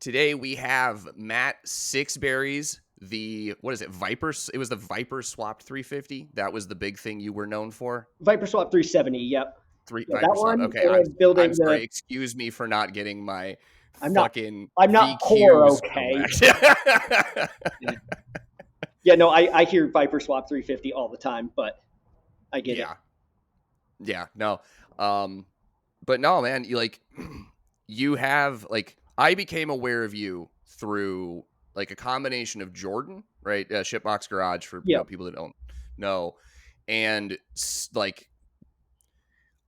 Today we have Matt Sixberry's Viper? It was the Viper swapped 350. That was the big thing you were known for. Viper Swap 370. Yep. Viper that swap. one. Okay, I'm sorry. Excuse me for not getting my I'm fucking not VQs poor, okay. Yeah, no, I hear Viper Swap 350 all the time, but I get it. Yeah, no. But no, man, you have I became aware of you through a combination of Jordan, right? Shipbox Garage for people that don't know. And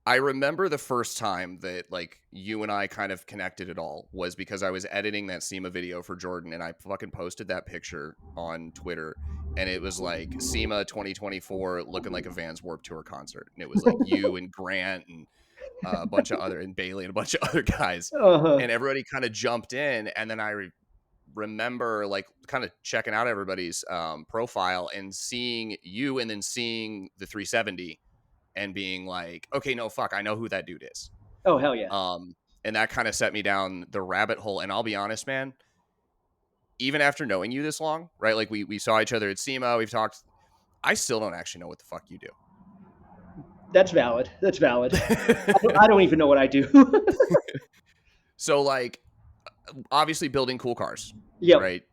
I remember the first time that you and I kind of connected at all was because I was editing that SEMA video for Jordan, and I fucking posted that picture on Twitter, and it was SEMA 2024 looking like a Vans Warped Tour concert, and it was you and Grant and a bunch of other, and Bailey and a bunch of other guys, and everybody kind of jumped in, and then I remember kind of checking out everybody's profile and seeing you, and then seeing the 370. And being okay, no, fuck, I know who that dude is. Oh, hell yeah. And that kind of set me down the rabbit hole. And I'll be honest, man, even after knowing you this long, right? We saw each other at SEMA, we've talked. I still don't actually know what the fuck you do. That's valid. I don't even know what I do. So obviously building cool cars. Yeah. Right.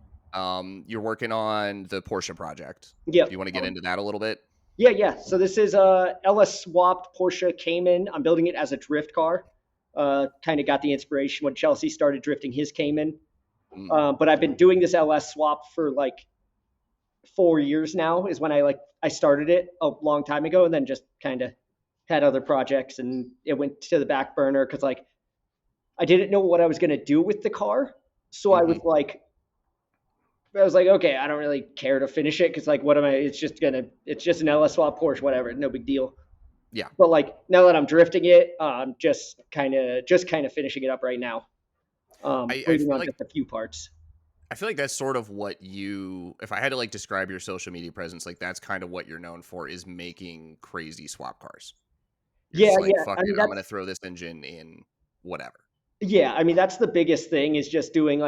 You're working on the Porsche project. Yeah. Do you want to get into that a little bit? Yeah. So this is a LS swapped Porsche Cayman. I'm building it as a drift car. Kind of got the inspiration when Chelsea started drifting his Cayman. But I've been doing this LS swap for 4 years now is when I started it a long time ago, and then just kind of had other projects, and it went to the back burner because I didn't know what I was going to do with the car. So I was okay, I don't really care to finish it because what am I? It's just an LS swap Porsche, whatever, no big deal. Yeah. But now that I'm drifting it, I'm just kind of finishing it up right now. Waiting on just a few parts. I feel like that's sort of what if I had to describe your social media presence, that's kind of what you're known for, is making crazy swap cars. You're fuck it, I'm going to throw this engine in whatever. Yeah. I mean, that's the biggest thing, is just doing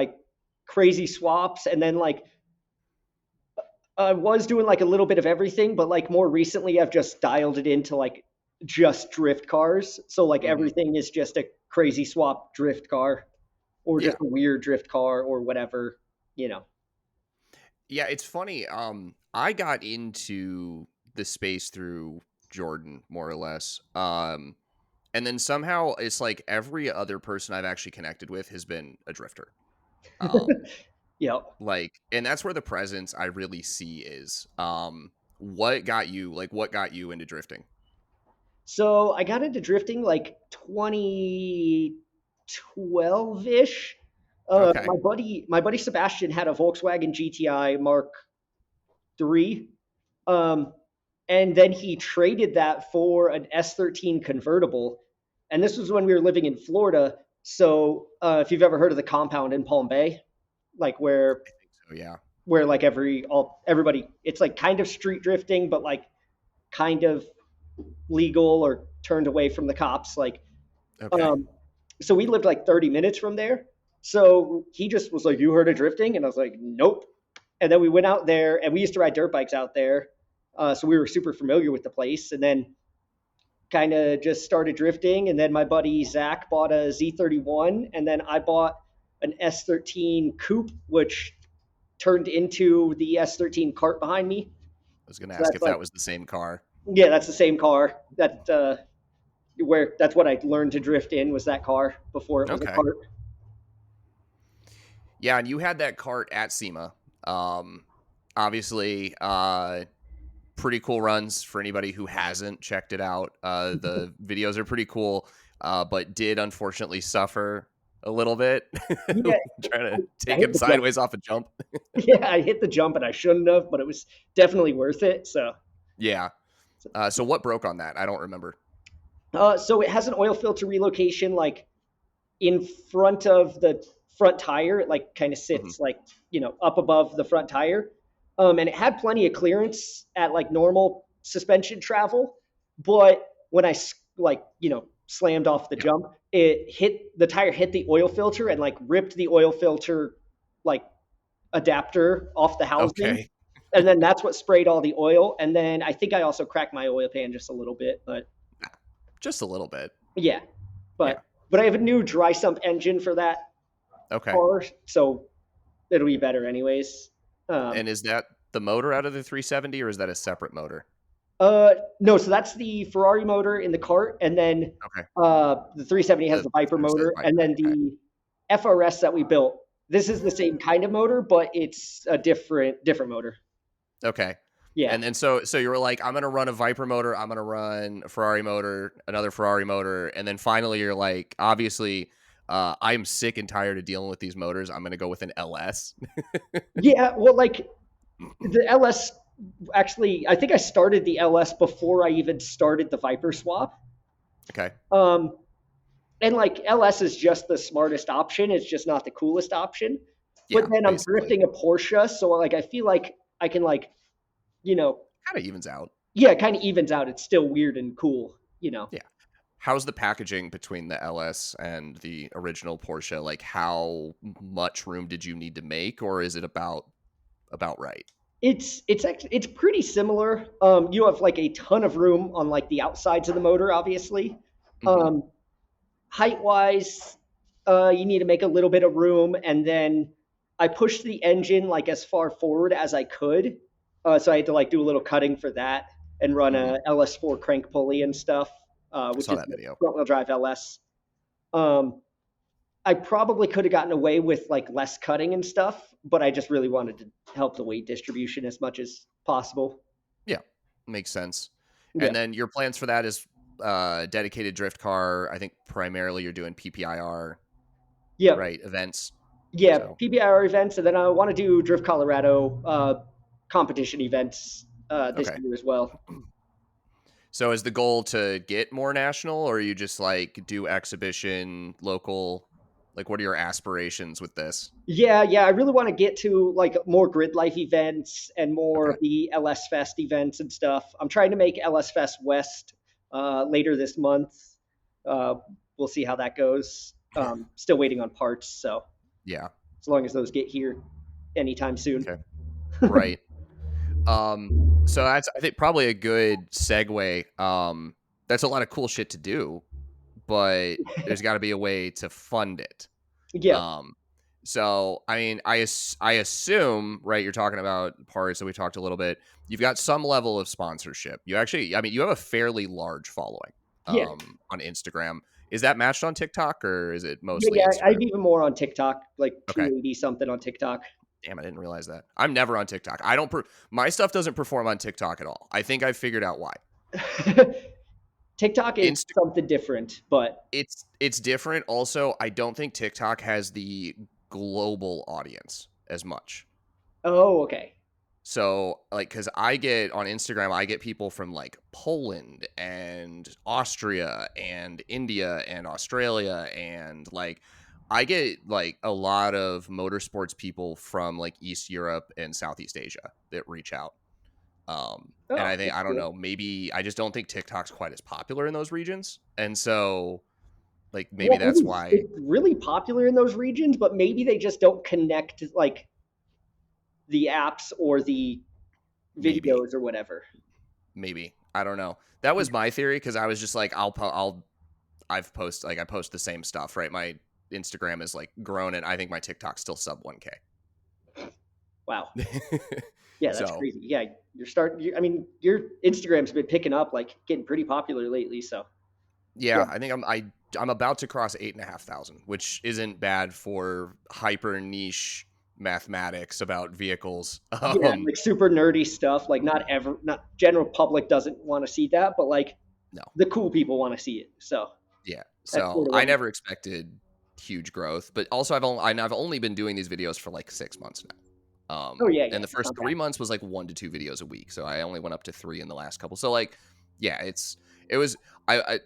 crazy swaps. And then I was doing a little bit of everything, but more recently I've just dialed it into just drift cars. So everything is just a crazy swap drift car, or just a weird drift car, or whatever, Yeah, it's funny. I got into the space through Jordan, more or less. And then somehow it's every other person I've actually connected with has been a drifter. Yeah. And that's where the presence I really see is. What got you into drifting? So I got into drifting 2012-ish. Okay. My buddy Sebastian had a Volkswagen GTI Mark III. And then he traded that for an S13 convertible. And this was when we were living in Florida. So if you've ever heard of the compound in Palm Bay, where I think so, yeah. Where everybody, it's kind of street drifting, but kind of legal or turned away from the cops. Okay. So we lived 30 minutes from there. So he just was you heard of drifting? And I was nope. And then we went out there, and we used to ride dirt bikes out there. So we were super familiar with the place, and then kind of just started drifting. And then my buddy Zach bought a Z31, and then I bought an S13 coupe, which turned into the S13 cart behind me. I was going to ask if that was the same car. Yeah, that's the same car. That's what I learned to drift in, was that car before it was a cart. Yeah, and you had that cart at SEMA. Obviously, pretty cool runs for anybody who hasn't checked it out. The videos are pretty cool, but did unfortunately suffer a little bit. Yeah. Trying to take him sideways off a jump. Yeah, I hit the jump and I shouldn't have, but it was definitely worth it. So yeah. So what broke on that? I don't remember. So it has an oil filter relocation in front of the front tire. It kind of sits up above the front tire. And it had plenty of clearance at normal suspension travel. But when I slammed off the Yeah. jump. The tire hit the oil filter and like ripped the oil filter like adapter off the housing. Okay. And then that's what sprayed all the oil. And then I think I also cracked my oil pan just a little bit, but Just a little bit. yeah. Yeah. But I have a new dry sump engine for that Okay. car, so it'll be better anyways. And is that the motor out of the 370 or is that a separate motor? No, so that's the Ferrari motor in the cart, and then Okay. the 370 has the Viper motor, and then Okay. the FRS that we built. This is the same kind of motor, but it's a different motor. Okay. Yeah. And then so you were like, I'm gonna run a Viper motor, I'm gonna run a Ferrari motor, another Ferrari motor, and then finally you're like, obviously, I'm sick and tired of dealing with these motors. I'm gonna go with an LS. Yeah, well, like the LS. Actually, I think I started the LS before I even started the Viper swap. Okay. And like LS is just the smartest option. It's just not the coolest option. Yeah, But then I'm basically. drifting a Porsche, so like I feel like I can like, you know, Kind of evens out. yeah, it kind of evens out. It's still weird and cool, you know. Yeah. How's the packaging between the LS and the original Porsche? Like, how much room did you need to make, or is it about right? It's pretty similar. You have like a ton of room on like the outsides of the motor, obviously. Mhm. Height wise, you need to make a little bit of room, and then I pushed the engine like as far forward as I could, so I had to like do a little cutting for that and run Mhm. a LS4 crank pulley and stuff, I which saw is that video. front wheel drive LS. Um, I probably could have gotten away with like less cutting and stuff, but I just really wanted to help the weight distribution as much as possible. Yeah, makes sense. Yeah. And then your plans for that is dedicated drift car. I think primarily you're doing PPIR, Yeah. right? Events. Yeah. So PBIR events, and then I want to do Drift Colorado competition events this okay. year as well. So is the goal to get more national, or you just like do exhibition local? Like, what are your aspirations with this? Yeah, I really want to get to like more grid life events and more Okay. of the LS Fest events and stuff. I'm trying to make LS Fest West later this month. Uh, we'll see how that goes. Still waiting on parts, so Yeah. as long as those get here anytime soon. Okay. Right. So that's, I think, probably a good segue. That's a lot of cool shit to do, but there's got to be a way to fund it. Yeah, So I mean, I assume, right? You're talking about parts that we talked a little bit. You've got some level of sponsorship. You actually, I mean, you have a fairly large following, yeah, on Instagram. Is that matched on TikTok or is it yeah, mostly yeah. I Instagram? have even more on TikTok, like Okay. 280 something on TikTok. Damn, I didn't realize that. I'm never on TikTok. I don't. My stuff doesn't perform on TikTok at all. I think I figured out why. TikTok is Insta- something different, but it's different. Also, I don't think TikTok has the global audience as much. oh, okay. So, like, because I get on Instagram, I get people from like Poland and Austria and India and Australia. And like, I get like a lot of motorsports people from like East Europe and Southeast Asia that reach out. And Oh, I think, that's I don't cool. know, maybe I just don't think TikTok's quite as popular in those regions. And so, like, maybe Yeah, that's why, it's really popular in those regions, but maybe they just don't connect like the apps or the maybe, videos or whatever. I don't know. That was my theory because I was just like, I post the same stuff, right? My Instagram is like grown, and I think my TikTok's still sub 1K. Wow. Yeah, that's So crazy. Yeah, I mean, your Instagram's been picking up, like getting pretty popular lately. So yeah, yeah, I think I'm about to cross 8,500, which isn't bad for hyper niche mathematics about vehicles. yeah, like super nerdy stuff. Like not general public doesn't want to see that, but like No, the cool people want to see it. So yeah. that's So sort of I what. never expected huge growth, but also I've only been doing these videos for like 6 months now. Oh yeah, And yeah, the it's first not bad. 3 months was like 1 to 2 videos a week. So I only went up to 3 in the last couple. So like, yeah, it was, I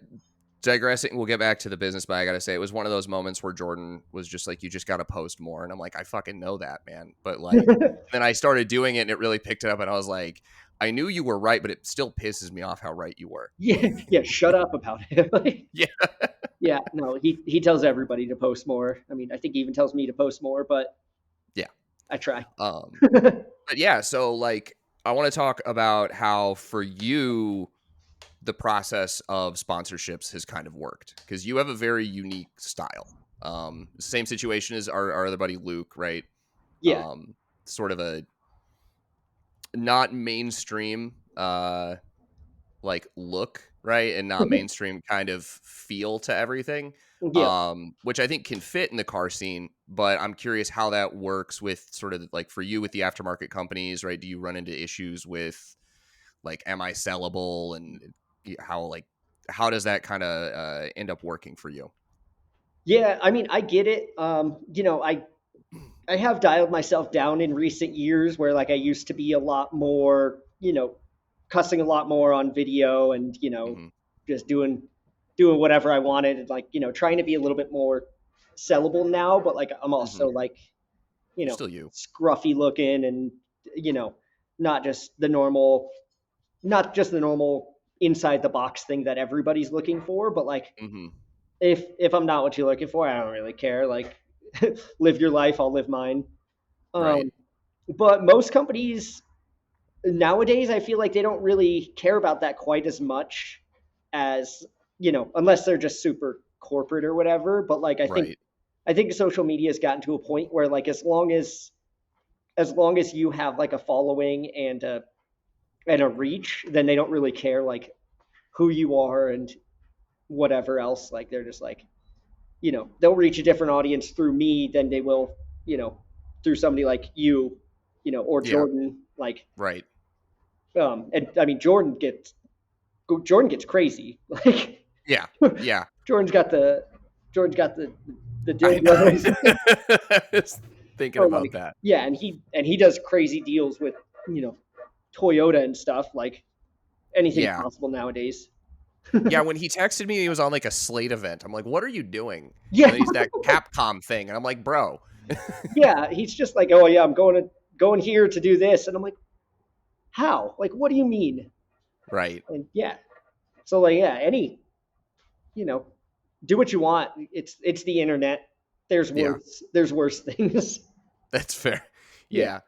digressing. We'll get back to the business, but I got to say, it was one of those moments where Jordan was just like, you just got to post more. And I'm like, I fucking know that, man. But like, then I started doing it and it really picked it up. And I was like, I knew you were right, but it still pisses me off how right you were. Yeah, shut up about it. Yeah. Yeah, no, he tells everybody to post more. I mean, I think he even tells me to post more, but Yeah. I try. But yeah, so like I want to talk about how for you the process of sponsorships has kind of worked because you have a very unique style. Same situation as our other buddy Luke, right? Yeah. Sort of a not mainstream like look, right? And not mainstream kind of feel to everything. Yeah. Which I think can fit in the car scene, but I'm curious how that works with sort of like for you with the aftermarket companies, right? Do you run into issues with like, am I sellable, and how does that kind of end up working for you? Yeah, I mean, I get it. I have dialed myself down in recent years where like I used to be a lot more, cussing a lot more on video and, Hmm. just doing whatever I wanted and like, trying to be a little bit more sellable now, but like I'm Hmm. also like, you You're know, still you. scruffy looking and, you know, not just the normal not just the normal inside the box thing that everybody's looking for, but like Hmm. if I'm not what you're looking for, I don't really care. Like live your life, I'll live mine. Right. Um, but most companies nowadays, I feel like they don't really care about that quite as much as unless they're just super corporate or whatever. But like Right. I think social media has gotten to a point where like as long as you have like a following and a reach, then they don't really care like who you are and whatever else. Like they're just like they'll reach a different audience through me than they will you know through somebody like you or Yeah. Jordan. Like Right. and I mean Jordan gets crazy. Like Yeah. Yeah. Jordan's got the Jordan's got the I know. dildos. I was thinking So about like that. yeah, and he does crazy deals with you know Toyota and stuff. Like anything's Yeah. possible nowadays. Yeah, when he texted me, he was on like a Slate event. I'm like, "What are you doing?" And Yeah, then he's that Capcom thing, and I'm like, "Bro." yeah. He's just like, oh yeah, I'm going here to do this, and I'm like, how? Like, what do you mean? Right. And yeah, so like yeah, you know, do what you want. It's the internet. Yeah. There's worse things. That's fair. Yeah. Yeah.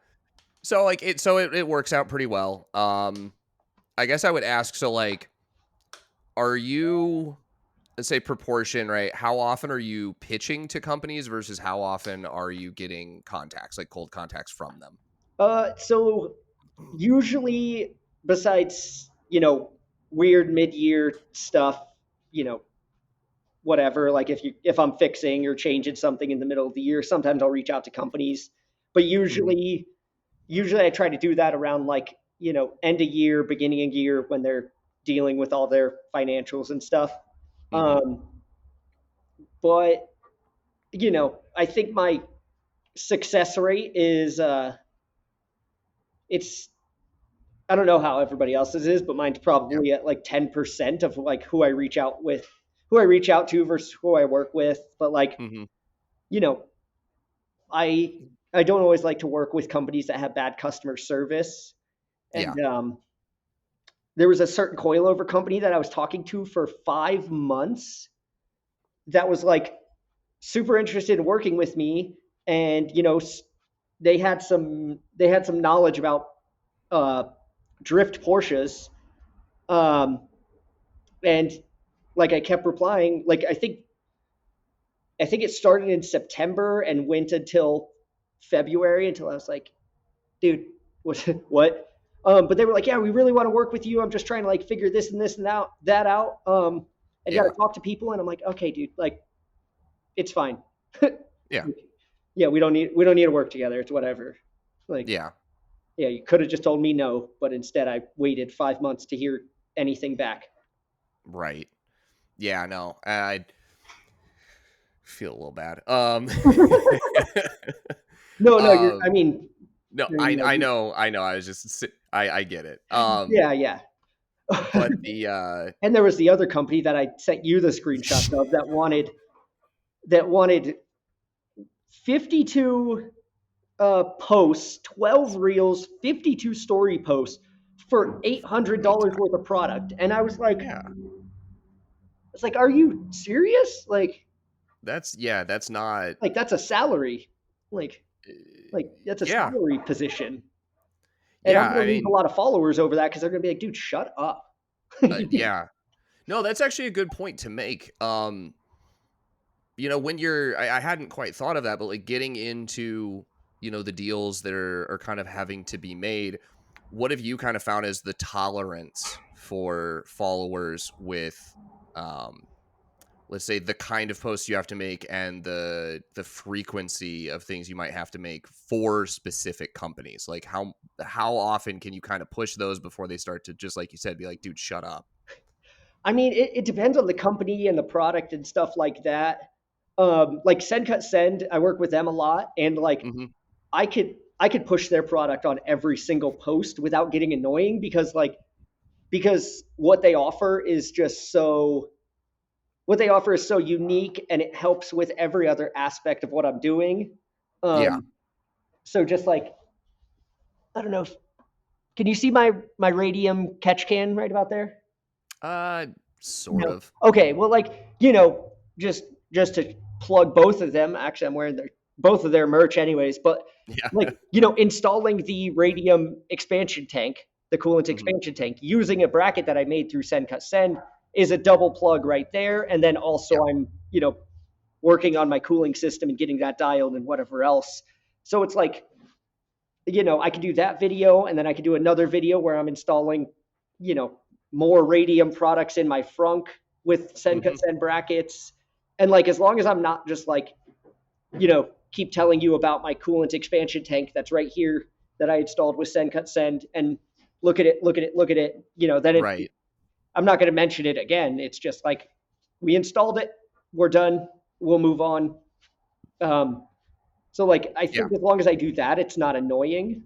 So it works out pretty well. I guess I would ask, so like, are you, let's say proportion, right? How often are you pitching to companies versus how often are you getting contacts, like cold contacts from them? So usually, besides weird mid-year stuff, you know, whatever. Like if I'm fixing or changing something in the middle of the year, sometimes I'll reach out to companies. But Hmm. usually I try to do that around like end of year, beginning of year when they're dealing with all their financials and stuff. Hmm. Um, but I think my success rate is it's I don't know how everybody else's is, but mine's Yeah. probably at like 10% of like who I reach out to versus who I work with. But like, Hmm. you know, I I don't always like to work with companies that have bad customer service. Yeah. And there was a certain coilover company that I was talking to for 5 months that was like super interested in working with me, and they had some knowledge about uh, drift Porsches, um, and like I kept replying. Like I think it started in September and went until February until I was like, dude, what? But they were like, yeah, we really want to work with you. I'm just trying to like figure this and this and that out. And you got Yeah. to talk to people. And I'm like, okay, dude, like it's fine. Yeah. Yeah, we don't need to work together. It's whatever. Like, Yeah. yeah, you could have just told me no, but instead I waited 5 months to hear anything back. Right. Yeah. No, I feel a little bad. No, no, um, I mean, no, you I know, I you, know I know. I get it. yeah, yeah. But the And there was the other company that I sent you the screenshots of that wanted 52 posts, 12 reels, 52 story posts for $800 worth of product. And I Yeah. was like, are you serious? That's not That's a salary. Like, uh, that's a yeah. salary position. And I'm Yeah, going I to lose a mean, lot of followers over that because they're going to be like, dude, shut up. yeah. No, that's actually a good point to make. When I hadn't quite thought of that, but like getting into, the deals that are kind of having to be made, what have you kind of found as the tolerance for followers with, um, let's say the kind of posts you have to make and the frequency of things you might have to make for specific companies? Like how often can you kind of push those before they start to, just like you said, be like, dude, shut up? I mean, it depends on the company and the product and stuff like that. Like Send Cut Send, I work with them a lot, and Hmm. I could push their product on every single post without getting annoying because what they offer is so unique and it helps with every other aspect of what I'm doing. Yeah. Um, so just like I don't know, can you see my radium catch can right about there? uh sort No. of. Okay. Well, just to plug both of them. Actually, I'm wearing both of their merch, anyways. But Yeah. installing the radium expansion tank, the coolant Hmm. expansion tank, using a bracket that I made through Send Cut Send is a double plug right there. And then Yeah. also I'm working on my cooling system and getting that dialed and whatever else. So it's like I could do that video and then I could do another video where I'm installing, you know, more radium products in my frunk with Send Cut Hmm. Send brackets. And as long as I'm not just keep telling you about my coolant expansion tank that's right here that I installed with Send Cut Send and look at it, look at it, look at it, then Right. I'm not going to mention it again. It's just like we installed it, we're done, we'll move on. Um, so I Yeah. think as long as I do that, it's not annoying.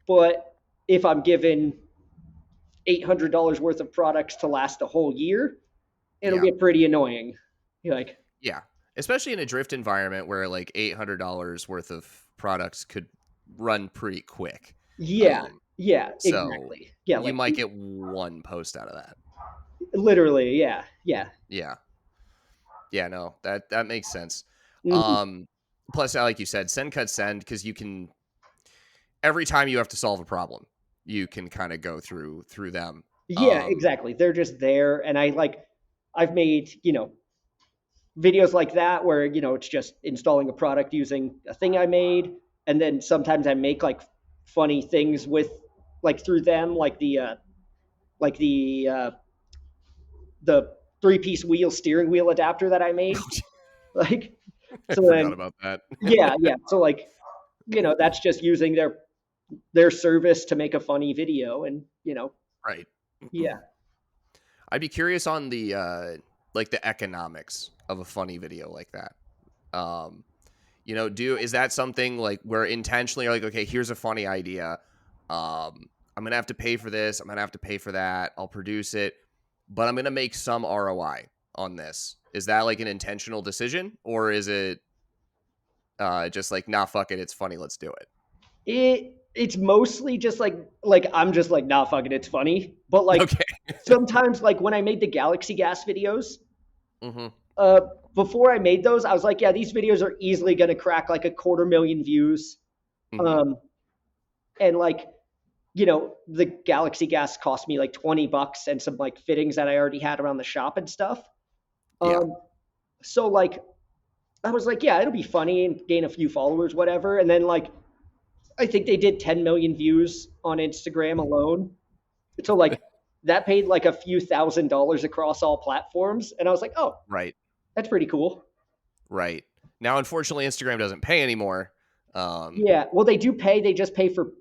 But if I'm given $800 worth of products to last a whole year, it'll Yeah. get pretty annoying. You're like, Yeah. Especially in a drift environment where like $800 worth of products could run pretty quick. yeah, Um, yeah, so exactly. Yeah, you might get one post out of that. literally, yeah, yeah. Yeah. Yeah, no, that makes sense. Mhm. Um, Plus, like you said, send cut send, because you can, every time you have to solve a problem, you can kind of go through them. Yeah, Um, exactly. They're just there, and I've made videos like that where it's just installing a product using a thing I made, and then sometimes I make funny things with through them, like the three-piece wheel steering wheel adapter that I made. Like I so forgot then about that. yeah, yeah. So that's just using their service to make a funny video, and Right. yeah. I'd be curious on the like the economics of a funny video like that. Um, do is that something like where intentionally you're like, okay, here's a funny idea. I'm gonna have to pay for this. I'm gonna have to pay for that. I'll produce it, but I'm gonna make some ROI on this. Is that like an intentional decision, or is it just like, nah, fuck it, it's funny, let's do it? It's mostly just I'm just like, nah, fuck it, it's funny. But Okay. sometimes when I made the Galaxy Gas videos, Mm-hmm. uh before I made those, I was like, yeah, these videos are easily gonna crack like a 250,000 views. Mm-hmm. Um and the Galaxy Gas cost me like $20 and some fittings that I already had around the shop and stuff. Yeah. Um so I was like, yeah, it'll be funny and gain a few followers, whatever. And then I think they did 10 million views on Instagram alone. So that paid like a few $1,000s across all platforms. And I was like, oh, Right. that's pretty cool. Right. Now, unfortunately, Instagram doesn't pay anymore. Um, Yeah. Well, they do pay. They just pay for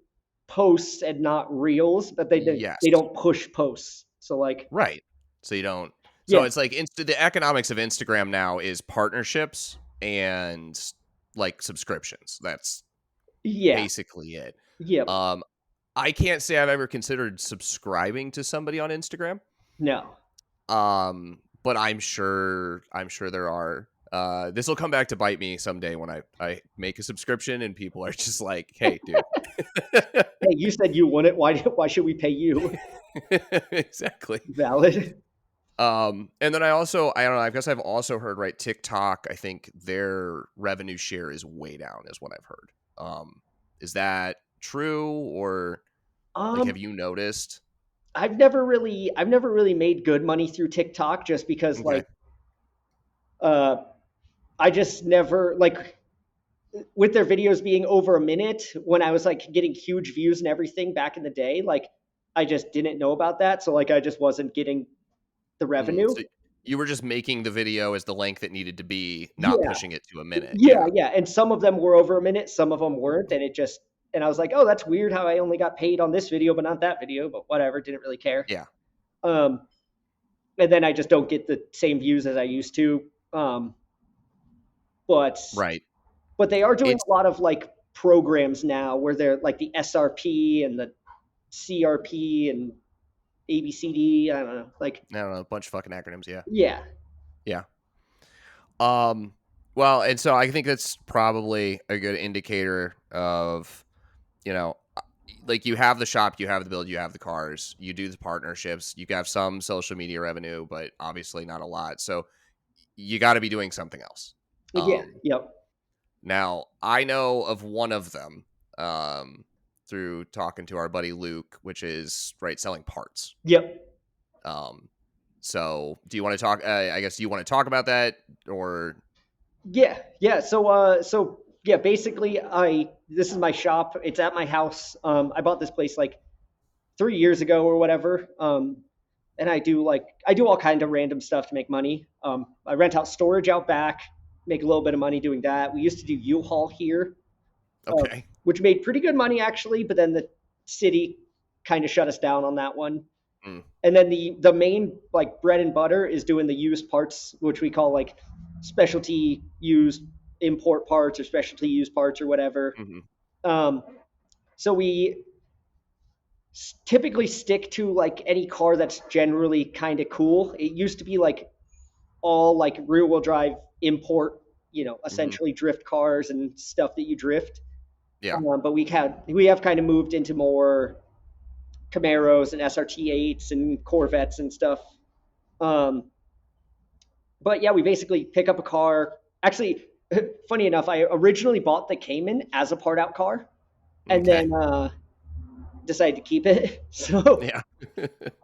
posts and not reels, but they yes. don't push posts. So Right. So you don't. So yeah, it's like the economics of Instagram now is partnerships and like subscriptions. That's yeah, basically it. yeah. Um, I can't say I've ever considered subscribing to somebody on Instagram. No. But I'm sure there are. This will come back to bite me someday when I make a subscription and people are just like, "Hey, dude." Hey, you said you want it. Why should we pay you? Exactly. Valid. And then I don't know, I guess I've also heard, right, TikTok, I think their revenue share is way down is what I've heard. Is that true, or like have Um, you noticed? I've never really made good money through TikTok just because Okay. uh, I just never with their videos being over a minute when I was like getting huge views and everything back in the day. Like I just didn't know about that, so like I just wasn't getting the revenue. So you were just making the video as the length it needed to be, not Yeah, pushing it to a minute. yeah, Yeah. yeah. And some of them were over a minute, some of them weren't, and it just and I was like, oh, that's weird how I only got paid on this video but not that video. But whatever, didn't really care. Yeah. Um, and then I just don't get the same views as I used to. Um, but Right. but they are doing It's a lot of like programs now where they're like the SRP and the CRP and ABCD. I don't know. Like, I don't know, a bunch of fucking acronyms, yeah. yeah, Yeah. Um, well, and so I think that's probably a good indicator of, you know, like you have the shop, you have the build, you have the cars, you do the partnerships, you have some social media revenue, but obviously not a lot. So you got to be doing something else. yeah, yep, Now I know of one of them, through talking to our buddy Luke, which is right selling parts. yep. Um, so do you want to talk? I guess you want to talk about that, or Yeah, yeah. So yeah, basically, I this is my shop. It's at my house. I bought this place like 3 years ago or whatever. And I do all kind of random stuff to make money. I rent out storage out back, make a little bit of money doing that. We used to do U-Haul here, okay, which made pretty good money actually, but then the city kind of shut us down on that one. mm, And then the main like bread and butter is doing the used parts, which we call like specialty used import parts or specialty used parts or whatever. hmm Um, so we typically stick to like any car that's generally kind of cool. It used to be like all like rear wheel drive import, hmm essentially drift cars and stuff that you drift. yeah, But we have kind of moved into more Camaros and SRT8s and Corvettes and stuff. Um, but yeah, we basically pick up a car. Actually, funny enough, I originally bought the Cayman as a part out car, and okay, then decided to keep it. So, yeah,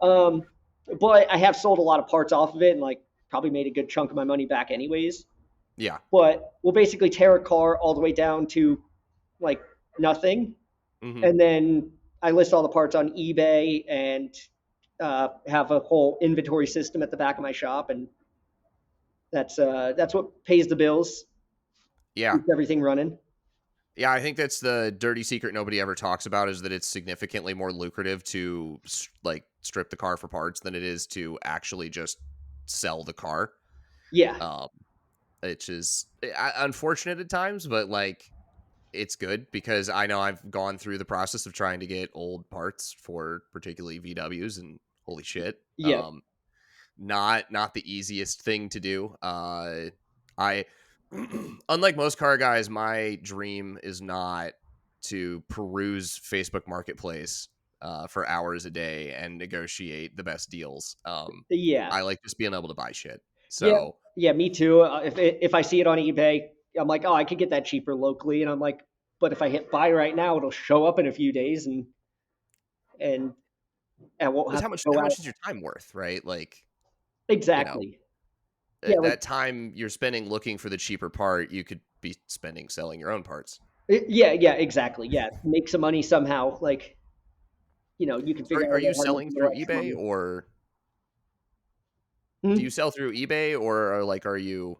um, but I have sold a lot of parts off of it, and like probably made a good chunk of my money back anyways. yeah, But we'll basically tear a car all the way down to like nothing, hmm and then I list all the parts on eBay and have a whole inventory system at the back of my shop, and that's what pays the bills, yeah. keeps everything running. Yeah, I think that's the dirty secret nobody ever talks about, is that it's significantly more lucrative to like strip the car for parts than it is to actually just sell the car. Yeah, Um, which is unfortunate at times, but like it's good because I know I've gone through the process of trying to get old parts for particularly VWs, and holy shit, yeah, not the easiest thing to do. I unlike most car guys, my dream is not to peruse Facebook Marketplace for hours a day and negotiate the best deals. yeah, I like just being able to buy shit. yeah, So yeah. Me too. If I see it on eBay, I'm like, oh, I could get that cheaper locally, and I'm like, but if I hit buy right now, it'll show up in a few days, and I won't because have to how go much out. is your time worth, right? Like, you know, Exactly. Yeah, like that time you're spending looking for the cheaper part, you could be spending selling your own parts. yeah, yeah, exactly. Yeah, make some money somehow. Like you can So figure out are a way you how to make selling more through extra eBay, money. or do you Mhm. sell through eBay, or like are you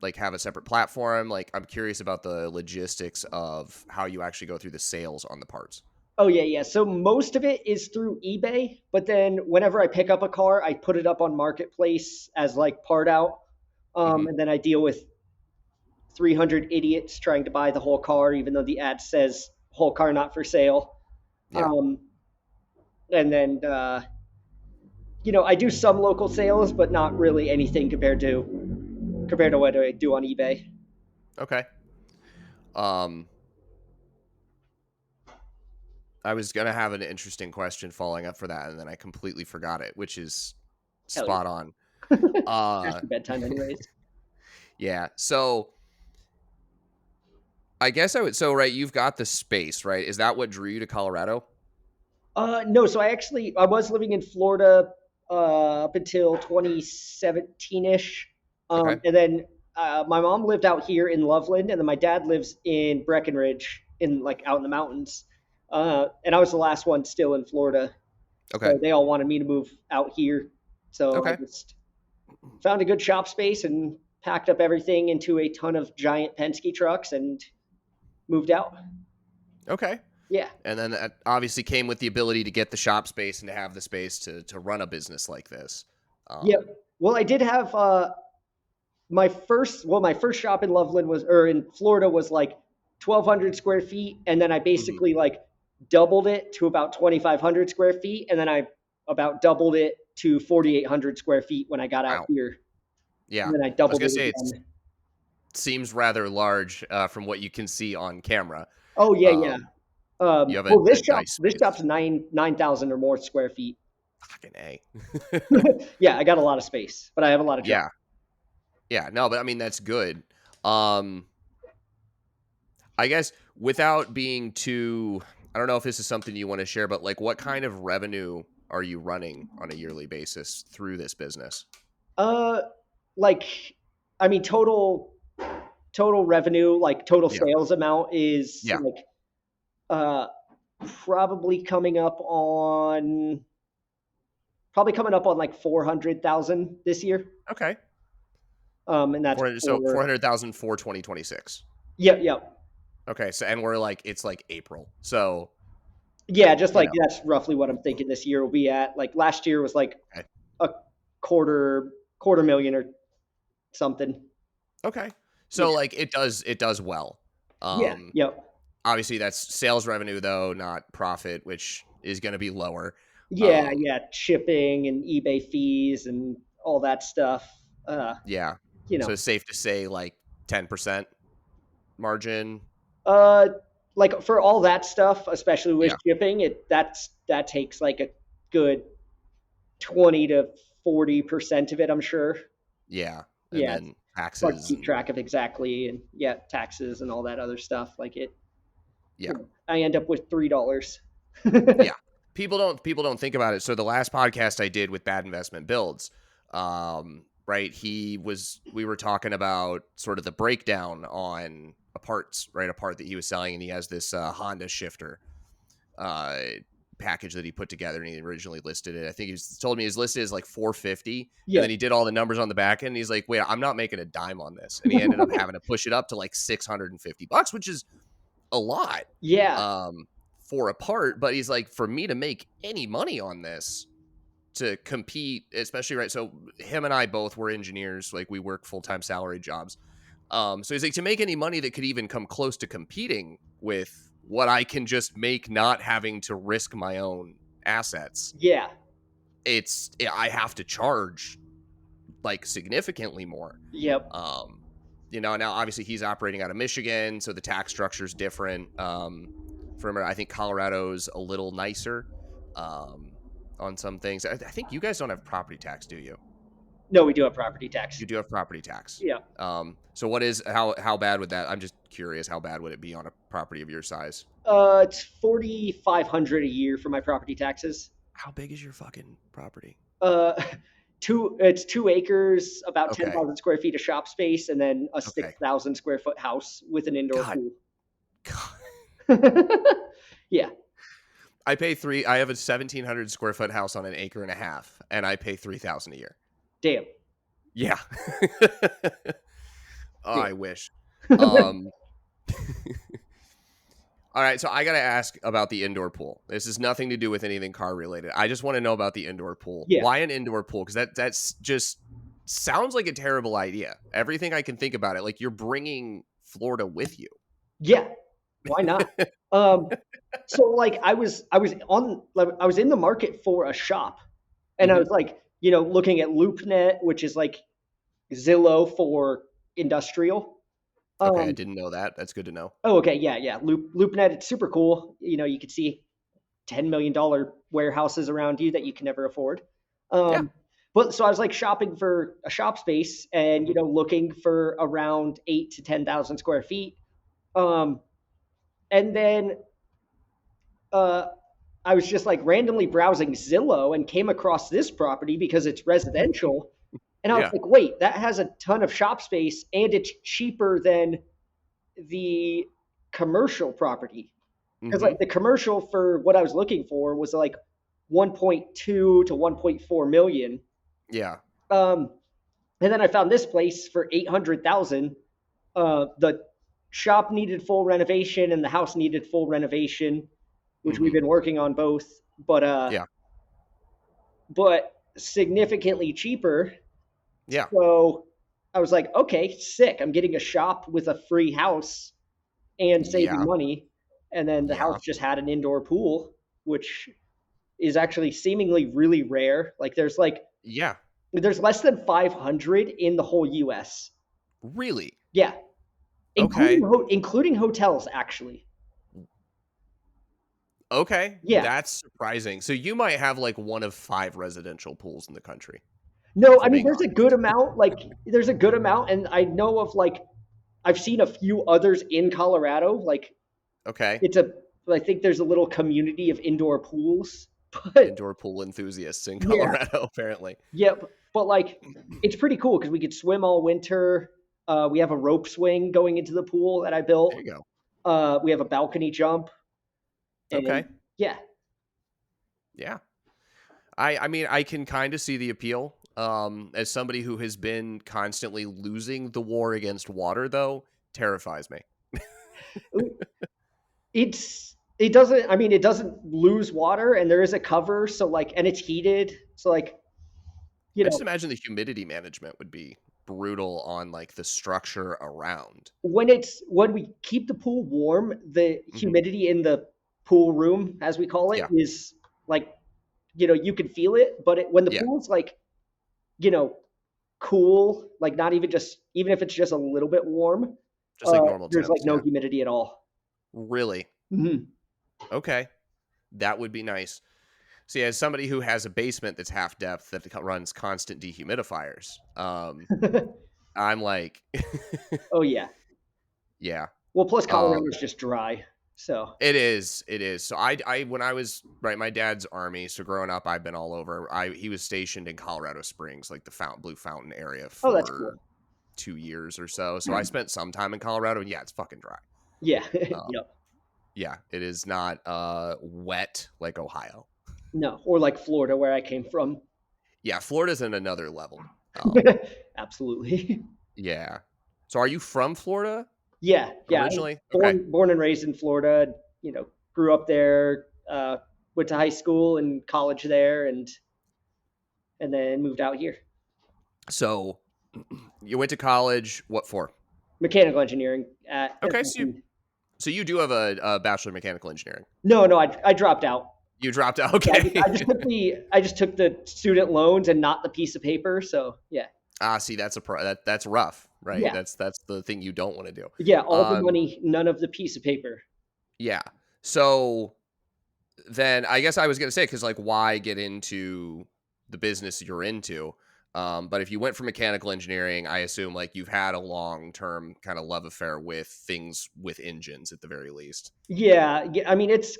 like have a separate platform? Like I'm curious about the logistics of how you actually go through the sales on the parts. Oh yeah, yeah. So most of it is through eBay, but then whenever I pick up a car, I put it up on Marketplace as like part out, Hmm and then I deal with 300 idiots trying to buy the whole car, even though the ad says whole car not for sale. Yeah. Um, and then I do some local sales, but not really anything compared to what I do on eBay. Okay. I was gonna have an interesting question following up for that, and then I completely forgot it, which is Hell spot on. yeah. Past your bedtime anyways. Yeah. So I guess I would. So right, you've got the space, right? Is that what drew you to Colorado? No, so I was living in Florida up until 2017-ish. Okay. And then my mom lived out here in Loveland, and then my dad lives in Breckenridge, out in the mountains. And I was the last one still in Florida. Okay. So they all wanted me to move out here. So I Okay. just found a good shop space and packed up everything into a ton of giant Penske trucks and moved out. Okay. Yeah. And then that obviously came with the ability to get the shop space and to have the space to run a business like this. Yeah. Well, I did have my first shop in Loveland in Florida was like 1,200 square feet, and then I basically doubled it to about 2,500 square feet, and then I about doubled it to 4,800 square feet when I got out here. Yeah. And then I I was doubled gonna it say again. it seems rather large from what you can see on camera. Oh yeah, yeah. You have Well, a nice this space. shop's 9,000 or more square feet. Fucking A. Yeah, I got a lot of space, but I have a lot of trucks. Yeah. No, but I mean that's good. I guess without being too, I don't know if this is something you want to share, but like what kind of revenue are you running on a yearly basis through this business? Like, I mean, total revenue, like total Yeah. sales amount is Yeah. uh, probably coming up on like 400,000 this year. Okay. And that's 400,000 for 2026. Yeah. Okay. So, and we're like, it's like April. So Yeah, just like that's roughly what I'm thinking this year will be at. Like last year was like okay. a quarter million or something. Okay. So like it does well. Yep. Obviously that's sales revenue though, not profit, which is going to be lower. Yeah, shipping and eBay fees and all that stuff. Yeah. So it's safe to say like 10% margin. Like for all that stuff, especially with shipping, that takes like a good 20 to 40% of it, I'm sure. Yeah. And then taxes. Hard to keep track of exactly, and taxes and all that other stuff. Like it. Yeah. I end up with $3. Yeah. People don't think about it. So the last podcast I did with Bad Investment Builds, right? We were talking about sort of the breakdown on a part that he was selling, and he has this Honda shifter package that he put together, and he originally listed it. I think he told me his listed is like $450, and then he did all the numbers on the back end, and he's like, wait, I'm not making a dime on this. And he ended up having to push it up to like $650, which is a lot. Yeah. For a part, but he's like, for me to make any money on this, to compete, especially right. So him and I both were engineers, like we work full-time salary jobs. So he's like, to make any money that could even come close to competing with what I can just make, not having to risk my own assets. Yeah. I have to charge like significantly more. Yep. Now obviously he's operating out of Michigan, so the tax structure is different. I think Colorado's a little nicer on some things. I think you guys don't have property tax, do you? No, we do have property tax. You do have property tax. Yeah. So how bad would that? I'm just curious. How bad would it be on a property of your size? It's $4,500 a year for my property taxes. How big is your fucking property? It's 2 acres, about 10,000 square feet of shop space, and then a 6,000 square foot house with an indoor pool. God. Yeah. I have a 1,700 square foot house on an acre and a half, and I pay $3,000 a year. Damn. Yeah. I wish. All right, so I got to ask about the indoor pool. This has nothing to do with anything car related. I just want to know about the indoor pool. Yeah. Why an indoor pool? Because that's just sounds like a terrible idea. Everything I can think about it, like you're bringing Florida with you. Yeah. Why not? So like I was in the market for a shop, and I was like, looking at LoopNet, which is like Zillow for industrial. Okay, I Um, didn't know that. That's good to know. oh, okay, yeah, yeah. LoopNet, it's super cool. You could see $10 million warehouses around you that you can never afford. Yeah. Um, but so I was like shopping for a shop space and Mhm. looking for around 8 to 10,000 square feet. Um, and then uh, I was just like randomly browsing Zillow and came across this property because it's residential. And I was Yeah. like, wait, that has a ton of shop space and it's cheaper than the commercial property. Because Mm-hmm. like the commercial for what I was looking for was like 1.2 to 1.4 million. Yeah. Um, and then I found this place for 800,000. The shop needed full renovation and the house needed full renovation, which we've Mm-hmm. been working on both. But Yeah. significantly cheaper. Yeah. So I was like, okay, sick. I'm getting a shop with a free house and saving Yeah. money. And then the Yeah. house just had an indoor pool, which is actually seemingly really rare. Yeah. There's less than 500 in the whole US. Really? Yeah, Okay. including hotels actually. Okay. Yeah. That's surprising. So you might have like one of 5 residential pools in the country, No, if I we're mean being there's a good honest. amount. There's a good amount, and I know of I've seen a few others in Colorado. Okay. It's a I think there's a little community of indoor pools. But Indoor pool enthusiasts in yeah, Colorado, apparently. yeah, but it's pretty cool because we could swim all winter. We have a rope swing going into the pool that I There built. you go. We have a balcony jump, and Okay. yeah, Yeah. I mean, I can kind of see the appeal. As somebody who has been constantly losing the war against water, though, terrifies me. it doesn't. I mean, it doesn't lose water, and there is a cover, so and it's heated, so you I just know, imagine the humidity management would be brutal on like the structure around. when we keep the pool warm, the Hmm. humidity in the pool room, as we call it, Yeah. is you can feel it, but when the Yeah. pool's you know cool, not even if it's just a little bit warm, Just like normal there's temps. no Yeah. humidity at all. Really? Hmm. Okay. That would be nice. See, as somebody who has a basement that's half depth that runs constant dehumidifiers, I'm like, Oh yeah. yeah. Well, plus Um, Colorado's just dry, so It is. It is. So when I was right, my dad's army. So growing up, I've been all over. He was stationed in Colorado Springs, like the Blue Fountain area, oh, that's for cool. 2 years or so. So I spent some time in Colorado, and yeah, it's fucking dry. Yeah. Um, Yep. yeah, it is not wet like Ohio. No, or like Florida, where I came from. Yeah, Florida's in another level. Um, Absolutely. yeah. So are you from Florida Yeah, yeah. I was originally? Okay. born and raised in Florida. Grew up there. Went to high school and college there, and then moved out here. So you went to college. What for? Mechanical engineering at Okay. MIT. So you do have a bachelor of mechanical engineering. No, no, I dropped out. You dropped out. Yeah, Okay. I just took the student loans and not the piece of paper. So yeah, See, that's rough, right? yeah, That's the thing you don't want to do. yeah. All the Um, money, none of the piece of paper. yeah. So then I guess I was gonna say, because like, why get into the business you're into? But if you went for mechanical engineering, I assume like you've had a long term kind of love affair with things with engines at the very least. Yeah, yeah. I mean, it's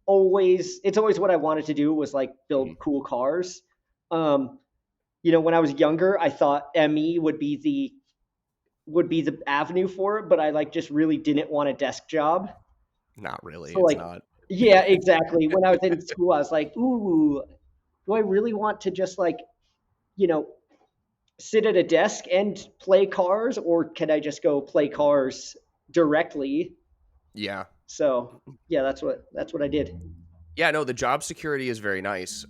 always what I wanted to do was Hmm. build cool cars. Um, when I was younger, I thought ME would be the avenue for it, but I just really didn't want a desk job. Not really. So It's not. yeah, exactly. When I was in school, I was like, ooh, do I really want to just you know, sit at a desk and play cars, or can I just go play cars directly? Yeah. So yeah, that's what I did. Yeah. No, the job security is very nice.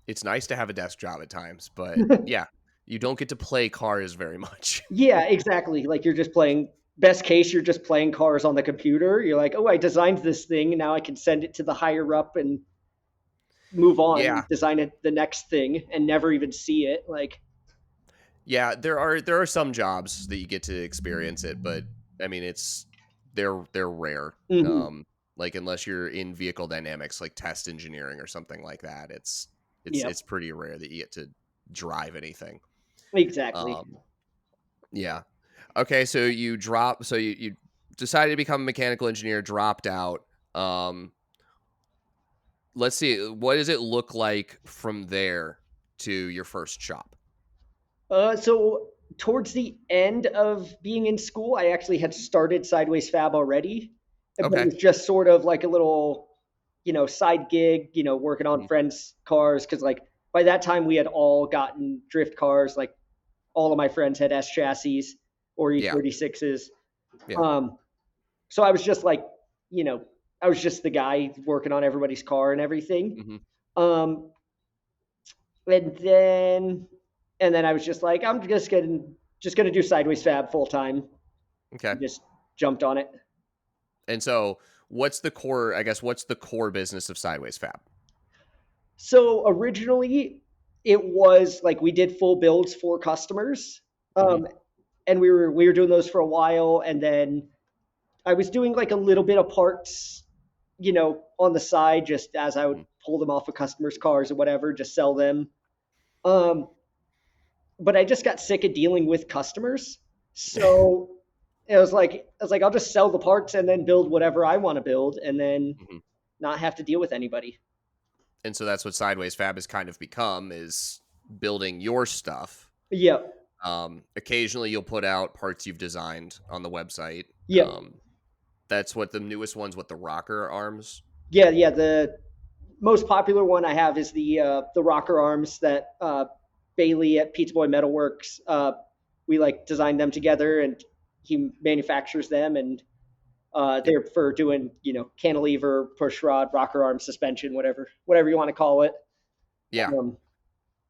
It's nice to have a desk job at times, but yeah, you don't get to play cars very much. Yeah, exactly. You're just playing. Best case, you're just playing cars on the computer. You're like, oh, I designed this thing, and now I can send it to the higher up and move on, Yeah. design it the next thing, and never even see it. Yeah, there are some jobs that you get to experience it, but I mean they're rare. Hmm. Um like unless you're in vehicle dynamics like test engineering or something like that, it's Yep, pretty rare that you get to drive anything. exactly. Um yeah. Okay, so you decided to become a mechanical engineer, dropped out. Um let's see, what does it look like from there to your first shop? So towards the end of being in school, I actually had started Sideways Fab already, but it Okay. was just sort of like a little, side gig, working on Mhm. friends' cars. Because like by that time we had all gotten drift cars. Like all of my friends had S chassis or Yeah. E36s. Yeah. Um, so I was just like, you know, I was just the guy working on everybody's car and everything. Mhm. Um, and then and then I was just like, I'm just gonna do Sideways Fab full time. Okay. Just jumped on it. And so, what's the core business of Sideways Fab? So originally, it was like we did full builds for customers, Mhm. um, and we were doing those for a while, and then I was doing like a little bit of parts, on the side, just as I would Mhm. pull them off of customers' cars or whatever, just sell them. Um, but I just got sick of dealing with customers. So I was like, I'll just sell the parts and then build whatever I want to build and then Mhm. not have to deal with anybody. And so that's what Sideways Fab has kind of become, is building your stuff. Yep. Occasionally you'll put out parts you've designed on the website. Yep. That's what the newest one's, what, the rocker arms. Yeah, yeah. The most popular one I have is the rocker arms that Bailey at Pizza Boy Metalworks. We like designed them together, and he manufactures them, and Yep. they're for doing cantilever, push rod, rocker arm suspension, whatever you want to call it. Yeah. Um,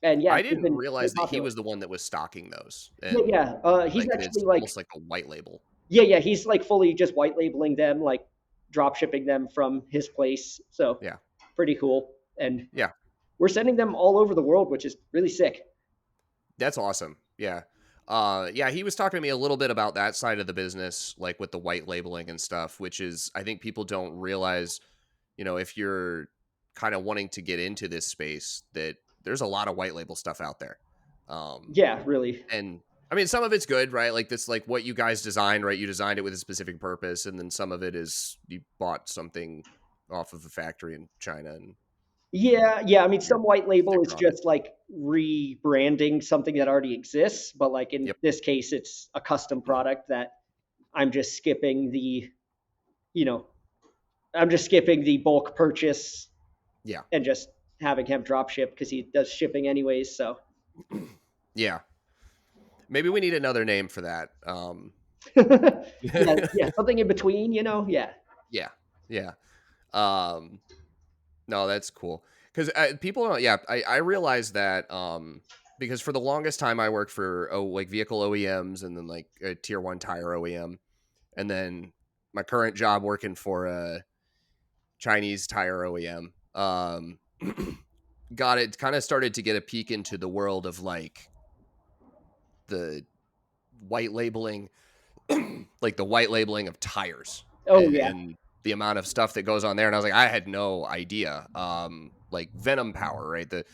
and yeah, I they've didn't been realize that he popular. was the one that was stocking those, Yeah, and yeah. He's like actually it's like, almost like a white label. yeah, yeah. He's like fully just white labeling them, like drop shipping them from his place. So Yeah. pretty cool. And Yeah. we're sending them all over the world, which is really sick. That's awesome. Yeah. Yeah, he was talking to me a little bit about that side of the business, like with the white labeling and stuff, which is, I think people don't realize, if you're kind of wanting to get into this space, that there's a lot of white label stuff out there. Um, Yeah, really. and I mean, some of it's good, right? Like this, like what you guys designed, right? You designed it with a specific purpose. And then some of it is you bought something off of a factory in China and, Yeah, yeah. I mean, you're some white label sticking is on it. just like rebranding something that already exists, but like in Yep. this case, it's a custom product that I'm just skipping you know, I'm just skipping the bulk purchase Yeah. and just having him drop ship because he does shipping anyways. So Yeah. Maybe we need another name for that. yeah, yeah, something in between, yeah. Yeah. Yeah. Um, no, that's cool. Because people don't. Yeah, I realized that. Because for the longest time I worked for like vehicle OEMs and then like a tier one tire OEM, and then my current job working for a Chinese tire OEM. Got it. Kind of started to get a peek into the world of like the white labeling, like the white labeling of tires Oh yeah, and the amount of stuff that goes on there. And I was like, I had no idea. Like Venom Power, right? The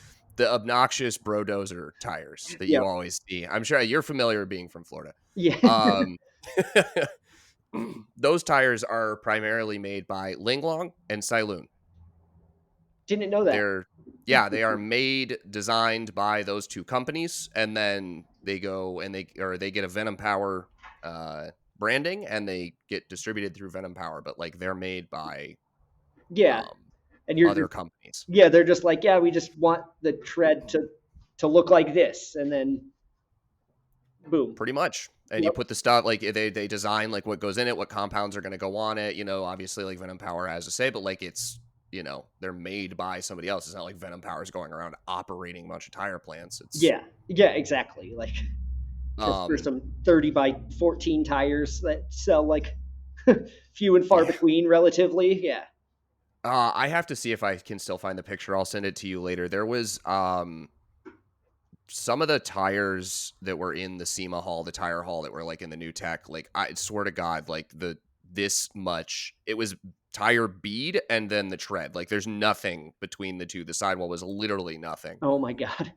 obnoxious Brodozer tires that you yep, always see. I'm sure you're familiar with being from Florida. yeah. Um, those tires are primarily made by Linglong and Siloon. Didn't know that. They're Yeah, they are made, designed by those two companies, and then they go and they get a Venom Power branding, and they get distributed through Venom Power, but like they're made by Yeah, um, and you're other just, companies, yeah, they're just like, yeah, we just want the tread to look like this, and then boom. pretty much. And you Yep. put the stuff like they design like what goes in it, what compounds are going to go on it. Obviously like Venom Power has to say, but like it's they're made by somebody else. It's not like Venom Power is going around operating a bunch of tire plants. It's Yeah, yeah, exactly. Like just for um some 30 by 14 tires that sell like few and far yeah. between, relatively. Yeah. I have to see if I can still find the picture. I'll send it to you later. There was some of the tires that were in the SEMA hall, the tire hall that were like in the new tech, like I swear to God, like this much, it was tire bead and then the tread. Like there's nothing between the two. The sidewall was literally nothing. Oh my God.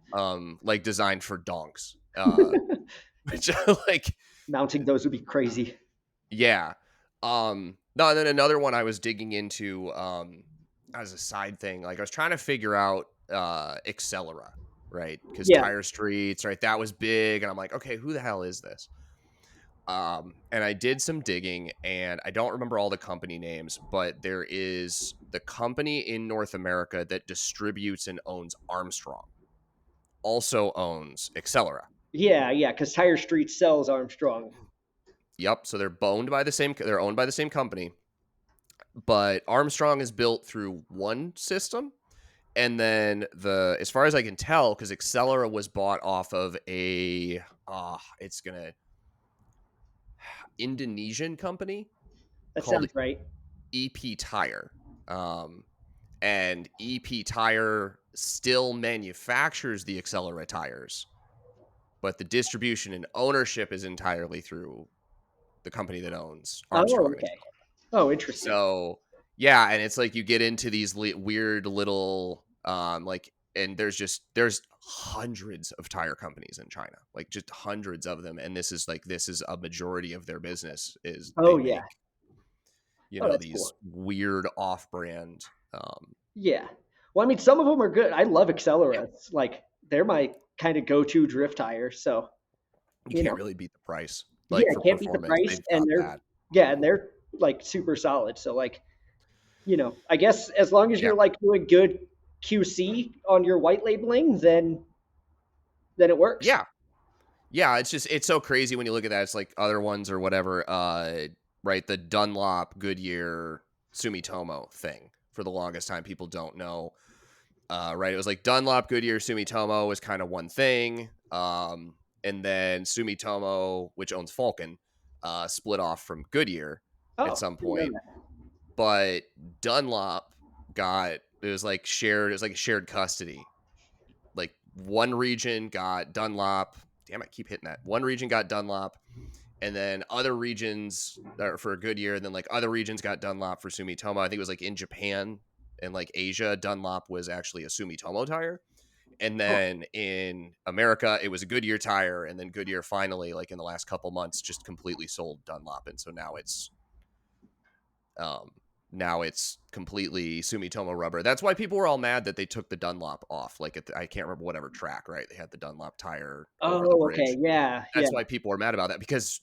Like designed for donks. Which, like Mounting those would be crazy. yeah. No, and then another one I was digging into as a side thing, like I was trying to figure out Accelera, right? Because Yeah. Tire Streets, right? That was big, and I'm like, okay, who the hell is this? And I did some digging, and I don't remember all the company names, but there is the company in North America that distributes and owns Armstrong, also owns Accelera. Yeah, yeah, because Tire Street sells Armstrong. Yep. So they're owned by the same company, but Armstrong is built through one system. And then as far as I can tell, because Accelera was bought off of it's gonna Indonesian company That called sounds right. EP Tire. And EP Tire still manufactures the Accelera tires, but the distribution and ownership is entirely through the company that owns Armstrong. Oh, okay. Oh, interesting. So yeah, and it's like you get into these weird little and there's hundreds of tire companies in China, like just hundreds of them, and this is a majority of their business is Oh, they yeah. make That's these cool. weird off-brand. Yeah. Well, I mean, some of them are good. I love Accelera. It's like they're my kind of go-to drift tire. So, You can't really beat the price, yeah, like for can't beat the performance. price, They've and got they're that. yeah, and they're like super solid. So, like, I guess as long as Yeah. you're like doing good QC on your white labeling, then it works. Yeah, it's so crazy when you look at that. It's like other ones or whatever, right? The Dunlop, Goodyear, Sumitomo thing. For the longest time, people don't know, right? It was like Dunlop, Goodyear, Sumitomo was kind of one thing, and then Sumitomo, which owns Falcon, split off from Goodyear Oh, at some didn't know point. that. But Dunlop it was like shared custody. Like one region got Dunlop. Damn, I keep hitting that. One region got Dunlop, and then other regions for Goodyear, and then like other regions got Dunlop for Sumitomo. I think it was like in Japan and like Asia, Dunlop was actually a Sumitomo tire. And Oh, then in America, it was a Goodyear tire, and then Goodyear finally, like in the last couple months, just completely sold Dunlop, and so now it's completely Sumitomo rubber. That's why people were all mad that they took the Dunlop off. Like I can't remember whatever track, right? They had the Dunlop tire over the oh, okay, bridge. yeah, yeah, That's why people were mad about that because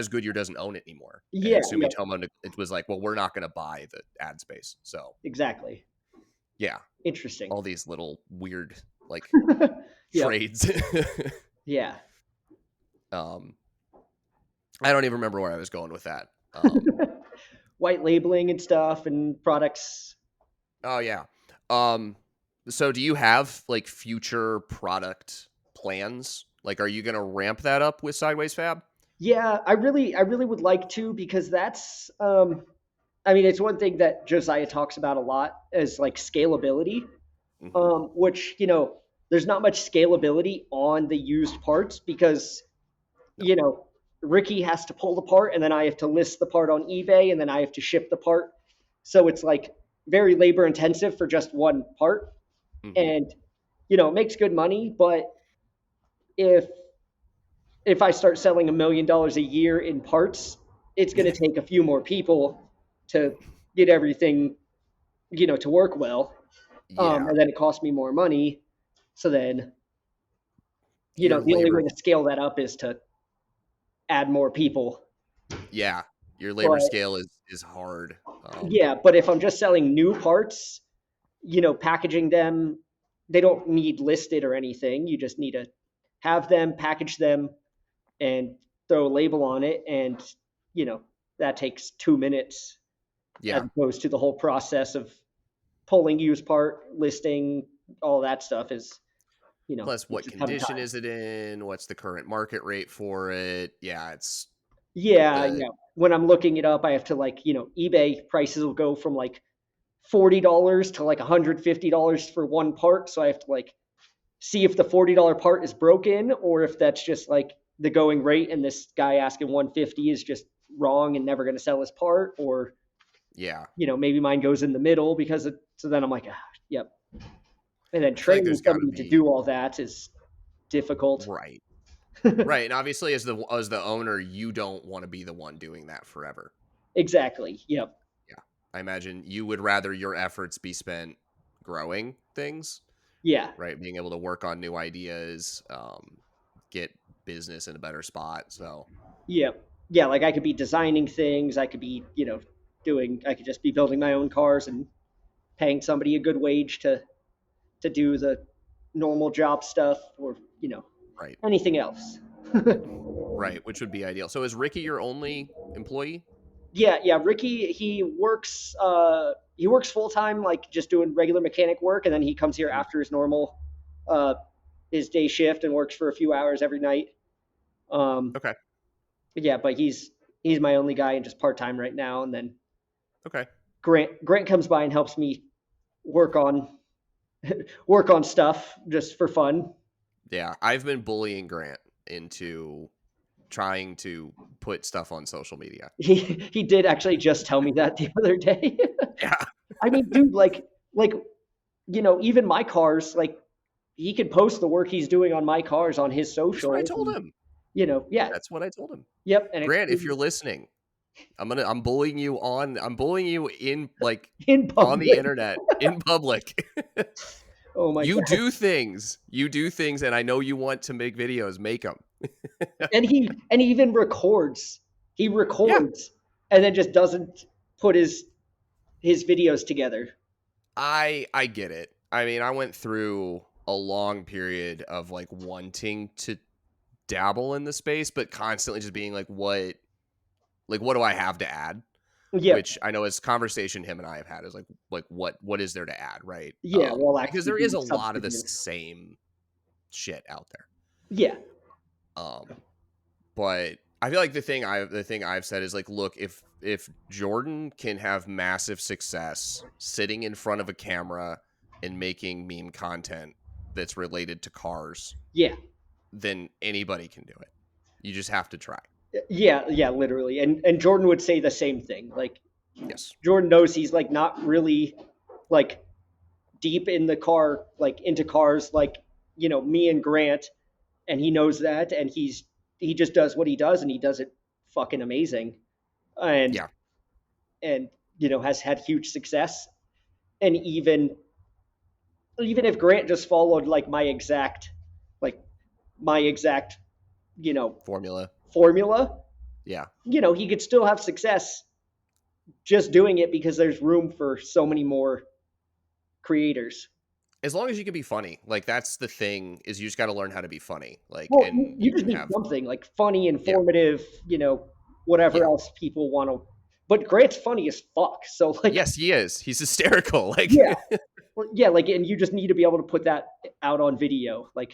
Goodyear doesn't own it anymore, yeah, and yeah, Sumitomo it was like, well, we're not going to buy the ad space. So exactly. yeah, Interesting. all these little weird like Yep. trades. Yeah. I don't even remember where I was going with that. White labeling and stuff and products. Oh yeah. So do you have like future product plans? Like, are you going to ramp that up with Sideways Fab? Yeah, I really would like to, because that's I mean, it's one thing that Josiah talks about a lot is like scalability, Mm-hmm. which, there's not much scalability on the used parts because, No. Ricky has to pull the part and then I have to list the part on eBay and then I have to ship the part. So it's like very labor intensive for just one part. Mm-hmm. And, it makes good money, but if I start selling $1 million a year in parts, it's going to take a few more people to get everything, to work well. Yeah. And then it costs me more money. So then, Your the only labor. way to scale that up is to add more people. Yeah. Your labor But scale is hard. yeah, but if I'm just selling new parts, packaging them, they don't need listed or anything. You just need to have them, package them, and throw a label on it. And, that takes 2 minutes Yeah. as opposed to the whole process of pulling used part, listing, all that stuff is, Plus, what it's a ton of condition time. is it in? What's the current market rate for it? Yeah, it's Yeah, the yeah. When I'm looking it up, I have to eBay prices will go from like $40 to like $150 for one part. So I have to see if the $40 part is broken or if that's just like the going rate and this guy asking 150 is just wrong and never going to sell his part, or Yeah. maybe mine goes in the middle because so then I'm like, yep. And then I feel like training there's got to somebody to be do all that is difficult. right. Right. And obviously as the owner, you don't want to be the one doing that forever. Exactly. Yep. Yeah. I imagine you would rather your efforts be spent growing things, Yeah. right? Being able to work on new ideas, get business in a better spot. So, Yep. Yeah, like I could be designing things, I could be, I could just be building my own cars and paying somebody a good wage to do the normal job stuff, or, right. anything else. Right. Which would be ideal. So is Ricky your only employee? Yeah. Ricky, he works full time, like just doing regular mechanic work, and then he comes here Mhm. after his normal his day shift and works for a few hours every night. Um, Okay. yeah, but he's my only guy and just part time right now. And then Okay. Grant comes by and helps me work on work on stuff just for fun. Yeah. I've been bullying Grant into trying to put stuff on social media. He did actually just tell me that the other day. Yeah. I mean, dude, like even my cars, like he could post the work he's doing on my cars on his That's what I socials, told and him. yeah, That's what I told him. yep, and Grant, if you're listening, I'm bullying you in like in on the public. internet in public. Oh my You god! do things. You do things, and I know you want to make videos. Make them. And he even records. He Yeah, records and then just doesn't put his videos together. I get it. I mean, I went through a long period of like wanting to dabble in the space, but constantly just being like what do I have to add? Yeah, Which I know is conversation him and I have had is like what is there to add, right? yeah. Well, Because actually, there is being a lot of the substitute. same shit out there. Yeah, But I feel like the thing I've said is like, look, if Jordan can have massive success sitting in front of a camera and making meme content that's related to cars, yeah, then anybody can do it. You just have to try. yeah. Literally, and Jordan would say the same thing. Like Yes. Jordan knows he's like not really like deep in the car, like into cars, like me and Grant, and he knows that, and he just does what he does, and he does it fucking amazing, and Yeah. and has had huge success. And even if Grant just followed like my exact Formula. formula, Yeah. he could still have success just doing it because there's room for so many more creators. As long as you can be funny, like that's the thing is you just got to learn how to be funny, like, Well, and you you just can need have something like funny, yeah, informative, whatever yeah. else people want to. But Grant's funny as fuck, so like, Yes, he is. He's hysterical. Like yeah, well, yeah, like, and you just need to be able to put that out on video, like,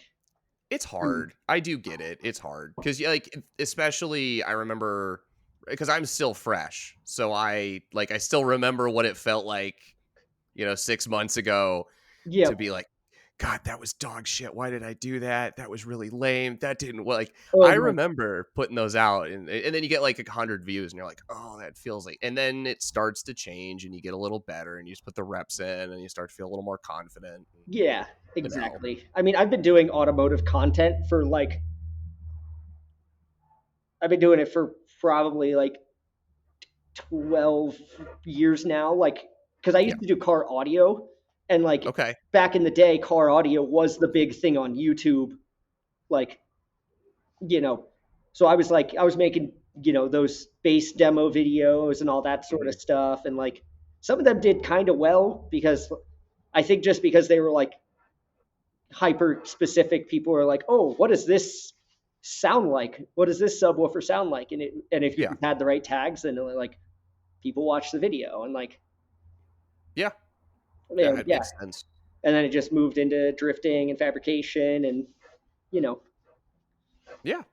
it's hard. I do get it. It's hard because, like, especially I remember because I'm still fresh, so I still remember what it felt like, 6 months ago yeah, to be like, God, that was dog shit. Why did I do that? That was really lame. That didn't well, like. oh I my, remember putting those out, and then you get like 100 views, and you're like, oh, that feels like. And then it starts to change, and you get a little better, and you just put the reps in, and you start to feel a little more confident. yeah, You know, exactly. I mean, I've been doing automotive content for like, I've been doing it for probably like 12 years now, like, because I yeah. used to do car audio, and like Okay. back in the day, car audio was the big thing on YouTube, like, you know, so I was making, those bass demo videos and all that sort Hmm. of stuff. And like some of them did kind of well because I think just because they were like hyper specific, people were like, oh, what does this sound like? What does this subwoofer sound like? And if you Yeah. had the right tags, then like people watch the video and like, Yeah. Yeah. man, It yeah. makes sense. And then it just moved into drifting and fabrication and, you know, Yeah.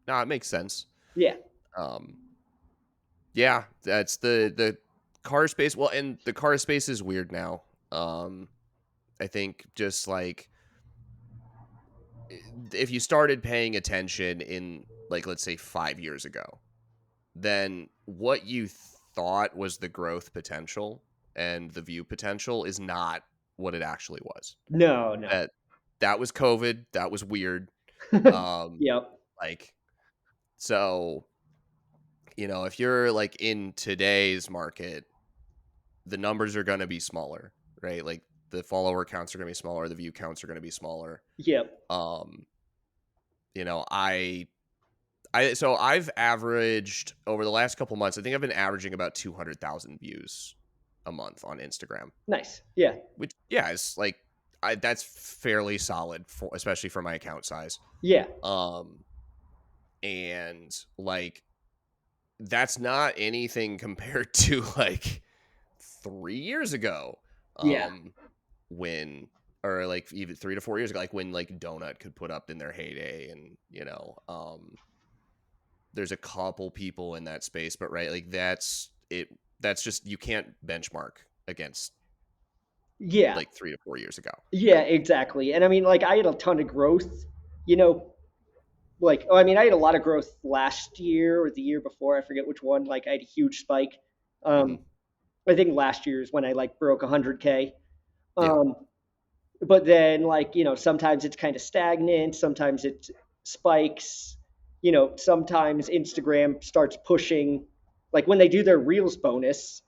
No, it makes sense. yeah. Um. Yeah, that's the car space. Well, and the car space is weird now. I think just like if you started paying attention in, like, let's say 5 years ago, then what you thought was the growth potential and the view potential is not what it actually was. No, no. That was COVID. That was weird. Um, Yep. like, so, if you're like in today's market, the numbers are going to be smaller, right? Like the follower counts are going to be smaller. The view counts are going to be smaller. Yep. Um, you know, so I've averaged over the last couple months, I think I've been averaging about 200,000 views a month on Instagram, Nice. Yeah. which, yeah, is like, that's fairly solid for, especially for my account size. Yeah. Um, and like, that's not anything compared to like 3 years ago. Yeah. When, or like even 3 to 4 years ago, like when like Donut could put up in their heyday, and there's a couple people in that space, but right, like that's it. That's just, you can't benchmark against Yeah. like 3 to 4 years ago. Yeah, exactly. And I mean, like, I had a ton of growth, you know, like, oh, I mean, I had a lot of growth last year or the year before. I forget which one. Like, I had a huge spike. Hmm. Um, I think last year is when I like broke 100K. Yeah, Um, but then, like, sometimes it's kind of stagnant. Sometimes it spikes. Sometimes Instagram starts pushing, like when they do their Reels bonus,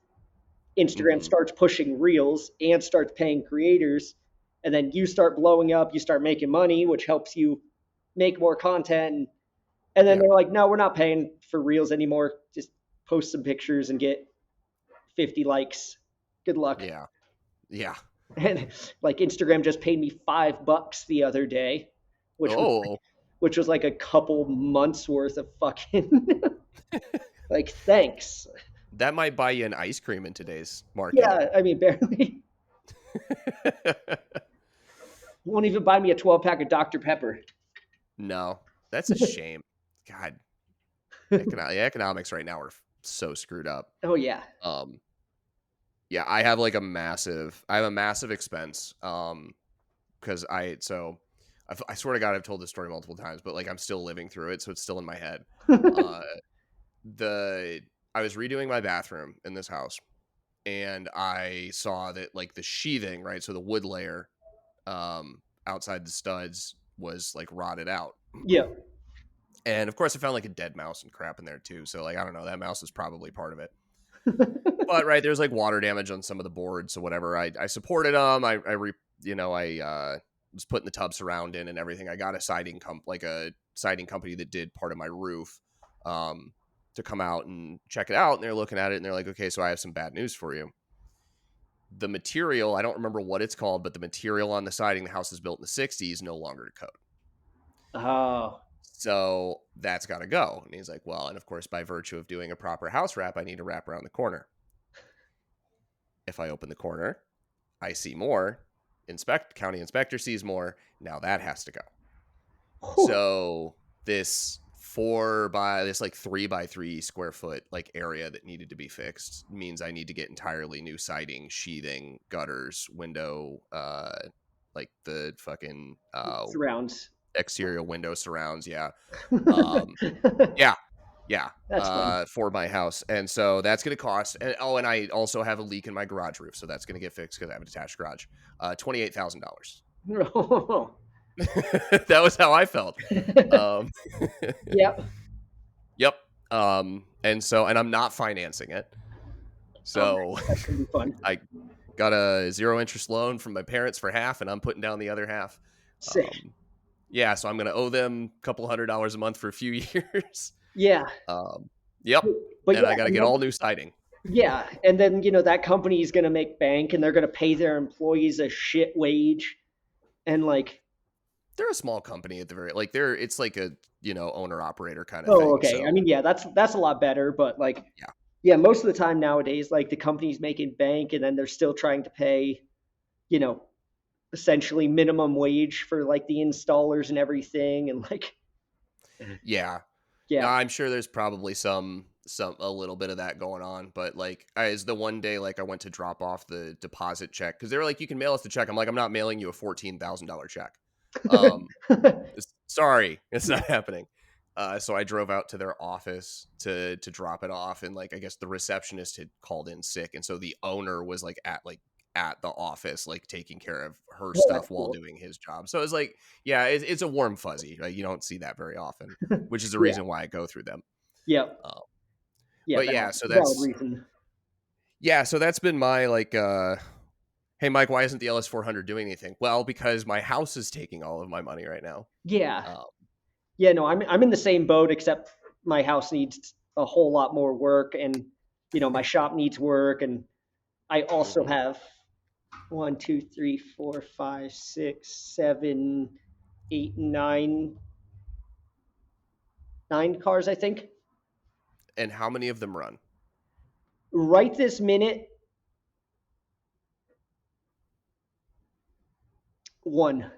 Instagram hmm, starts pushing Reels and starts paying creators, and then you start blowing up, you start making money, which helps you make more content. And then yeah, they're like, no, we're not paying for Reels anymore. Just post some pictures and get 50 likes. Good luck. yeah, yeah. And like Instagram just paid me $5 the other day, which was Oh, which was like a couple months worth of fucking like thanks. that might buy you an ice cream in today's market. Yeah, I mean barely. Won't even buy me a 12-pack of Dr. Pepper. No, that's a shame. God, the economics right now are so screwed up. Oh yeah. Um, yeah, I have like I have a massive expense. Because I swear to God, I've told this story multiple times, but like I'm still living through it, so it's still in my head. Uh, I was redoing my bathroom in this house, and I saw that like the sheathing, right, so the wood layer, outside the studs was like rotted out. Yeah. And of course, I found like a dead mouse and crap in there too. So like I don't know, that mouse is probably part of it. But right, there's like water damage on some of the boards, so whatever. I supported them. I was putting the tub surround in and everything. I got a siding company that did part of my roof, to come out and check it out. And they're looking at it and they're like, okay, so I have some bad news for you. The material, I don't remember what it's called, but the material on the siding, the house is built in the 60s, no longer to code. Oh. So that's got to go. And he's like, well, and of course, by virtue of doing a proper house wrap, I need to wrap around the corner. If I open the corner, I see more. County inspector sees more. Now that has to go. Whew. So this 3 by 3 square foot like area that needed to be fixed means I need to get entirely new siding, sheathing, gutters, window, like the fucking Surrounds. exterior window surrounds. Yeah. That's Yeah. Yeah. fun. For my house. And so that's going to cost. And I also have a leak in my garage roof. So that's going to get fixed because I have a detached garage. $28,000. That was how I felt. Um, Yep. yep. And I'm not financing it. Oh, So that's gonna be fun. I got a 0 interest loan from my parents for half, and I'm putting down the other half. Sick. Yeah. So I'm going to owe them a couple $100 a month for a few years. Yeah. Yep. But And yeah, I got to get all new siding. yeah, and then that company is gonna make bank, and they're gonna pay their employees a shit wage, and like, They're a small company at the very, like it's like a, owner operator kind of oh, thing. okay. I So mean, yeah, that's a lot better, but like, yeah. yeah, most of the time nowadays, like the company's making bank, and then they're still trying to pay, you know, essentially minimum wage for like the installers and everything, and like, Yeah. yeah, Now, I'm sure there's probably a little bit of that going on, but like as the one day, like I went to drop off the deposit check because they were like, you can mail us the check. I'm like, I'm not mailing you a $14,000 check. Um, sorry, it's not happening. So I drove out to their office to drop it off, and like I guess the receptionist had called in sick, and so the owner was at the office, like taking care of her Well, that's stuff while cool. doing his job. So it's like, yeah, it's a warm fuzzy. Right? You don't see that very often, which is the Yeah. reason why I go through them. Yep. Uh, Yeah. but Valid, yeah, so valid that's reason. been my like. Hey Mike, why isn't the LS400 doing anything? Well, because my house is taking all of my money right now. Yeah. Um, Yeah. No, I'm in the same boat, except my house needs a whole lot more work, and my shop needs work, and I also mhm. have one, two, three, four, five, six, seven, eight, nine cars, I think. And how many of them run? Right this minute, one.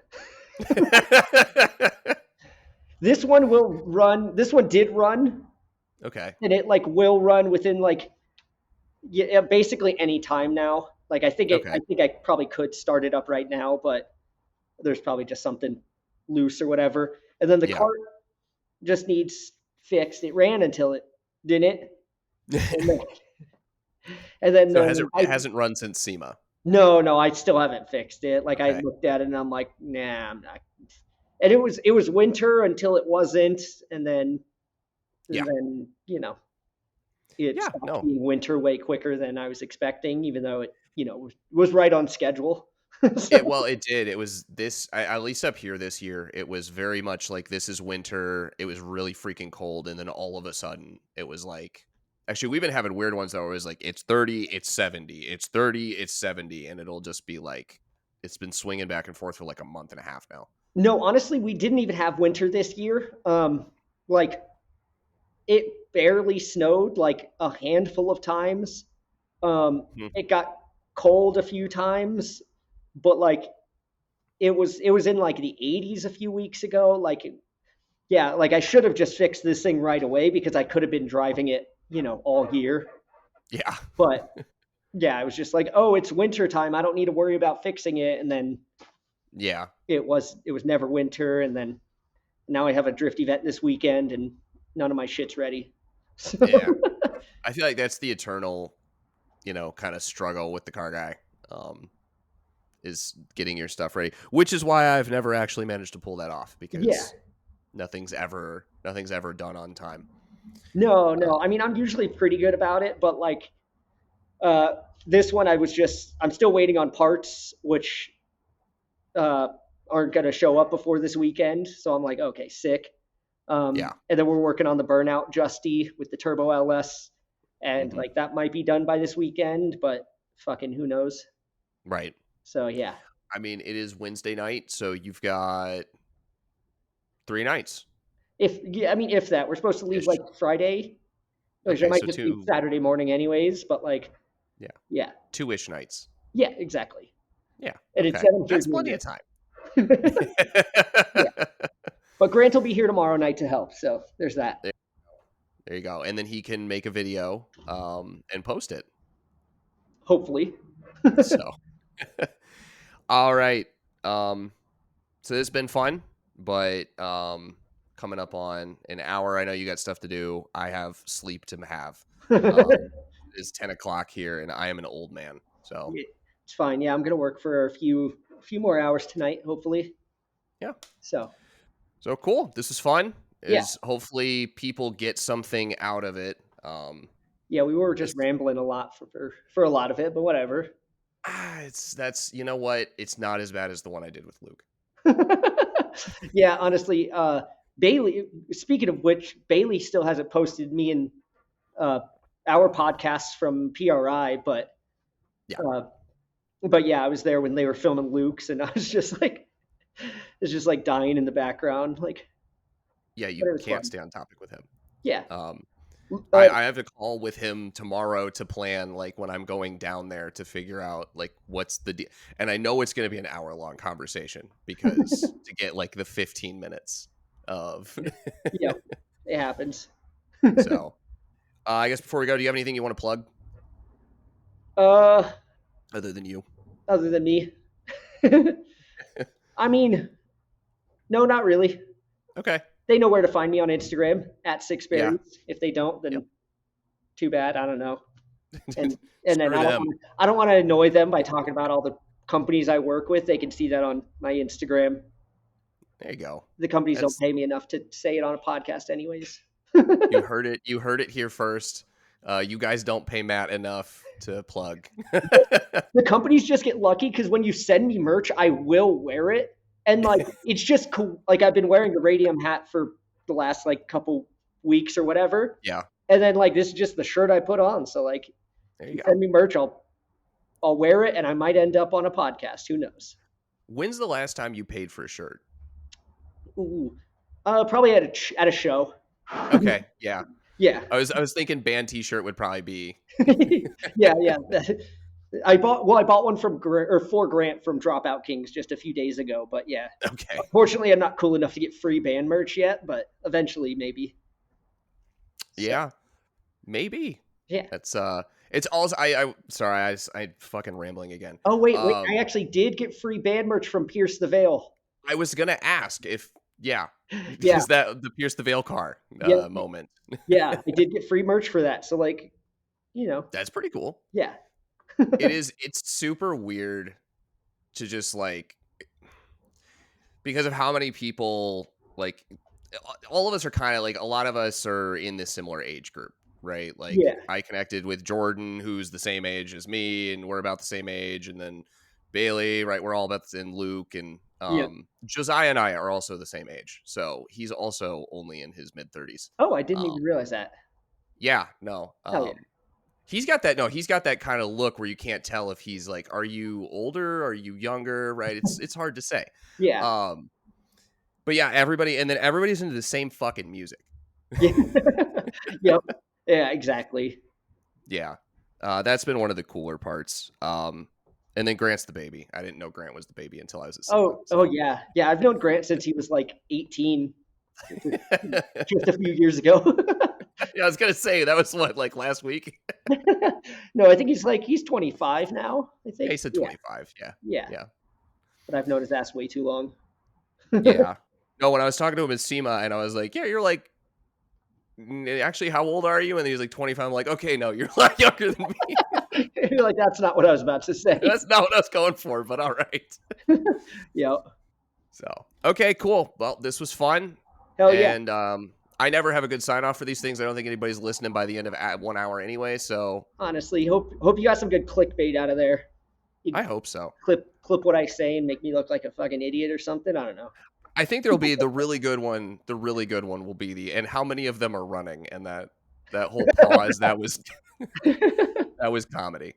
This one will run. This one did run, Okay. and it like will run within like, yeah, basically any time now. Like I Okay. think I probably could start it up right now, but there's probably just something loose or whatever. And then the Yeah. cart just needs fixed. It ran until it didn't, and then and then So I it hasn't run since SEMA. no, I still haven't fixed it. Like I Okay. looked at it and I'm like, nah, I'm not. And it was winter until it wasn't, and then Yeah. it Yeah. stopped No. being winter way quicker than I was expecting, even though it was right on schedule. So, It did. It was this, at least up here this year, it was very much like this is winter. It was really freaking cold. And then all of a sudden, it was like, actually, we've been having weird ones that were always like, it's 30, it's 70, it's 30, it's 70. And it'll just be like, it's been swinging back and forth for like a month and a half now. no, honestly, we didn't even have winter this year. Like it barely snowed like a handful of times. Hmm. It got cold a few times, but like it was in like the 80s a few weeks ago. Like yeah, like I should have just fixed this thing right away because I could have been driving it, all year. Yeah. But yeah, I was just like, oh, it's winter time. I don't need to worry about fixing it. And then Yeah. it was never winter, and then now I have a drift event this weekend, and none of my shit's ready. So, Yeah. I feel like that's the eternal, kind of struggle with the car guy. Is getting your stuff ready, which is why I've never actually managed to pull that off yeah, because nothing's ever done on time. no, Uh, no. I mean, I'm usually pretty good about it, but like uh, this one, I'm still waiting on parts, which uh, aren't going to show up before this weekend. So I'm like, okay, sick. yeah. And then we're working on the burnout Justy with the Turbo LS, and Hmm. like that might be done by this weekend, but fucking who knows? Right. So yeah, I mean, it is Wednesday night, so you've got 3 nights if that we're supposed to leave ish. like Friday, which I Okay, might so just leave two, Saturday morning anyways. But like, yeah, yeah, 2-ish nights. yeah, exactly. Yeah. And Okay, instead, I'm here that's doing plenty of this. time. Yeah, but Grant will be here tomorrow night to help. So there's that. there, there you go, and then he can make a video, and post it. Hopefully. So, all right. Um, so this has been fun, but coming up on an hour. I know you got stuff to do. I have sleep to have. Um, it's 10 o'clock here, and I am an old man. So Yeah, it's fine. Yeah, I'm gonna work for a few more hours tonight, hopefully. yeah, So so cool. This is fun. yeah, Is hopefully people get something out of it. yeah, we were just Is rambling a lot for a lot of it, but whatever. it's that's you know what? It's not as bad as the one I did with Luke. Yeah, honestly, Bailey. Speaking of which, Bailey still hasn't posted me and uh, our podcasts from PRI, Yeah, uh, but yeah, I was there when they were filming Luke's, and I was just like, it's just like dying in the background, like, yeah. You but it was can't fun. stay on topic with him. Yeah, Um, uh, I have a call with him tomorrow to plan like when I'm going down there to figure out like what's the deal. And I know it's going to be an hour-long conversation because to get like the 15 minutes of. yeah, it happens. So I guess before we go, do you have anything you want to plug uh, other than you? Other than me, I mean, No, not really. Okay. They know where to find me on Instagram at Yeah. Sixberry. If they don't, Yep. then too bad. I don't know. And and then Screw them. I don't want to annoy them by talking about all the companies I work with. They can see that on my Instagram. There you go. The companies don't That's pay me enough to say it on a podcast, anyways. you heard it. You heard it here first. You guys don't pay Matt enough to plug. The companies just get lucky because when you send me merch, I will wear it, and like it's just cool. Like I've been wearing the Radium hat for the last like couple weeks or whatever, Yeah. and then like this is just the shirt I put on. So like, There if you you go. send me merch, I'll wear it, and I might end up on a podcast. Who knows? When's the last time you paid for a shirt? Ooh, probably at a show. Okay. Yeah. Yeah, I was thinking band T-shirt would probably be yeah, yeah. I bought one from for Grant from Dropout Kings just a few days ago. But yeah, okay. unfortunately, I'm not cool enough to get free band merch yet. But eventually, maybe. So, Yeah. Maybe. yeah. That's it's also I sorry, I fucking rambling again. Oh wait. I actually did get free band merch from Pierce the Veil. I was gonna ask if Yeah, is that the Pierce the Veil car yeah, moment. yeah. I did get free merch for that. So like, That's pretty cool. yeah, It's super weird to just like because of how many people like all of us are kind of like a lot of us are in this similar age group, right? Like yeah, I connected with Jordan, who's the same age as me, and we're about the same age, and then Bailey, right? We're all about and Luke and yeah. Josiah and I are also the same age, so he's also only in his mid-30s. Oh, I didn't Um, even realize that. yeah, no, Hell yeah, he's got that. No, he's got that kind of look where you can't tell if he's like, are you older? Are you younger? Right? It's hard to say. yeah, But yeah, and then everybody's into the same fucking music. yeah, yep, yeah, exactly. Yeah, that's been one of the cooler parts. And then Grant's the baby. I didn't know Grant was the baby until I was at SEMA. Oh yeah, yeah. I've known Grant since he was like 18, just a few years ago. Yeah, I was gonna say that was what like last week. No, I think he's 25 now. I Yeah, think. he said Yeah, 25. Yeah, yeah. yeah, But I've known his ass way too long. yeah. No, when I was talking to him at SEMA, and I was like, "Yeah, you're like, actually, how old are you?" And he was like 25. I'm like, "Okay, no, you're a lot younger than me." You're like, that's not what I was about to say. That's not what I was going for, but all right. Yeah. So, okay, cool. Well, this was fun. Hell yeah. And I never have a good sign off for these things. I don't think anybody's listening by the end of 1 hour anyway. So Honestly, hope you got some good clickbait out of there. You I hope so. clip what I say and make me look like a fucking idiot or something. I don't know. I think there'll be the really good one. The really good one will be and how many of them are running, and that whole pause that was that was comedy.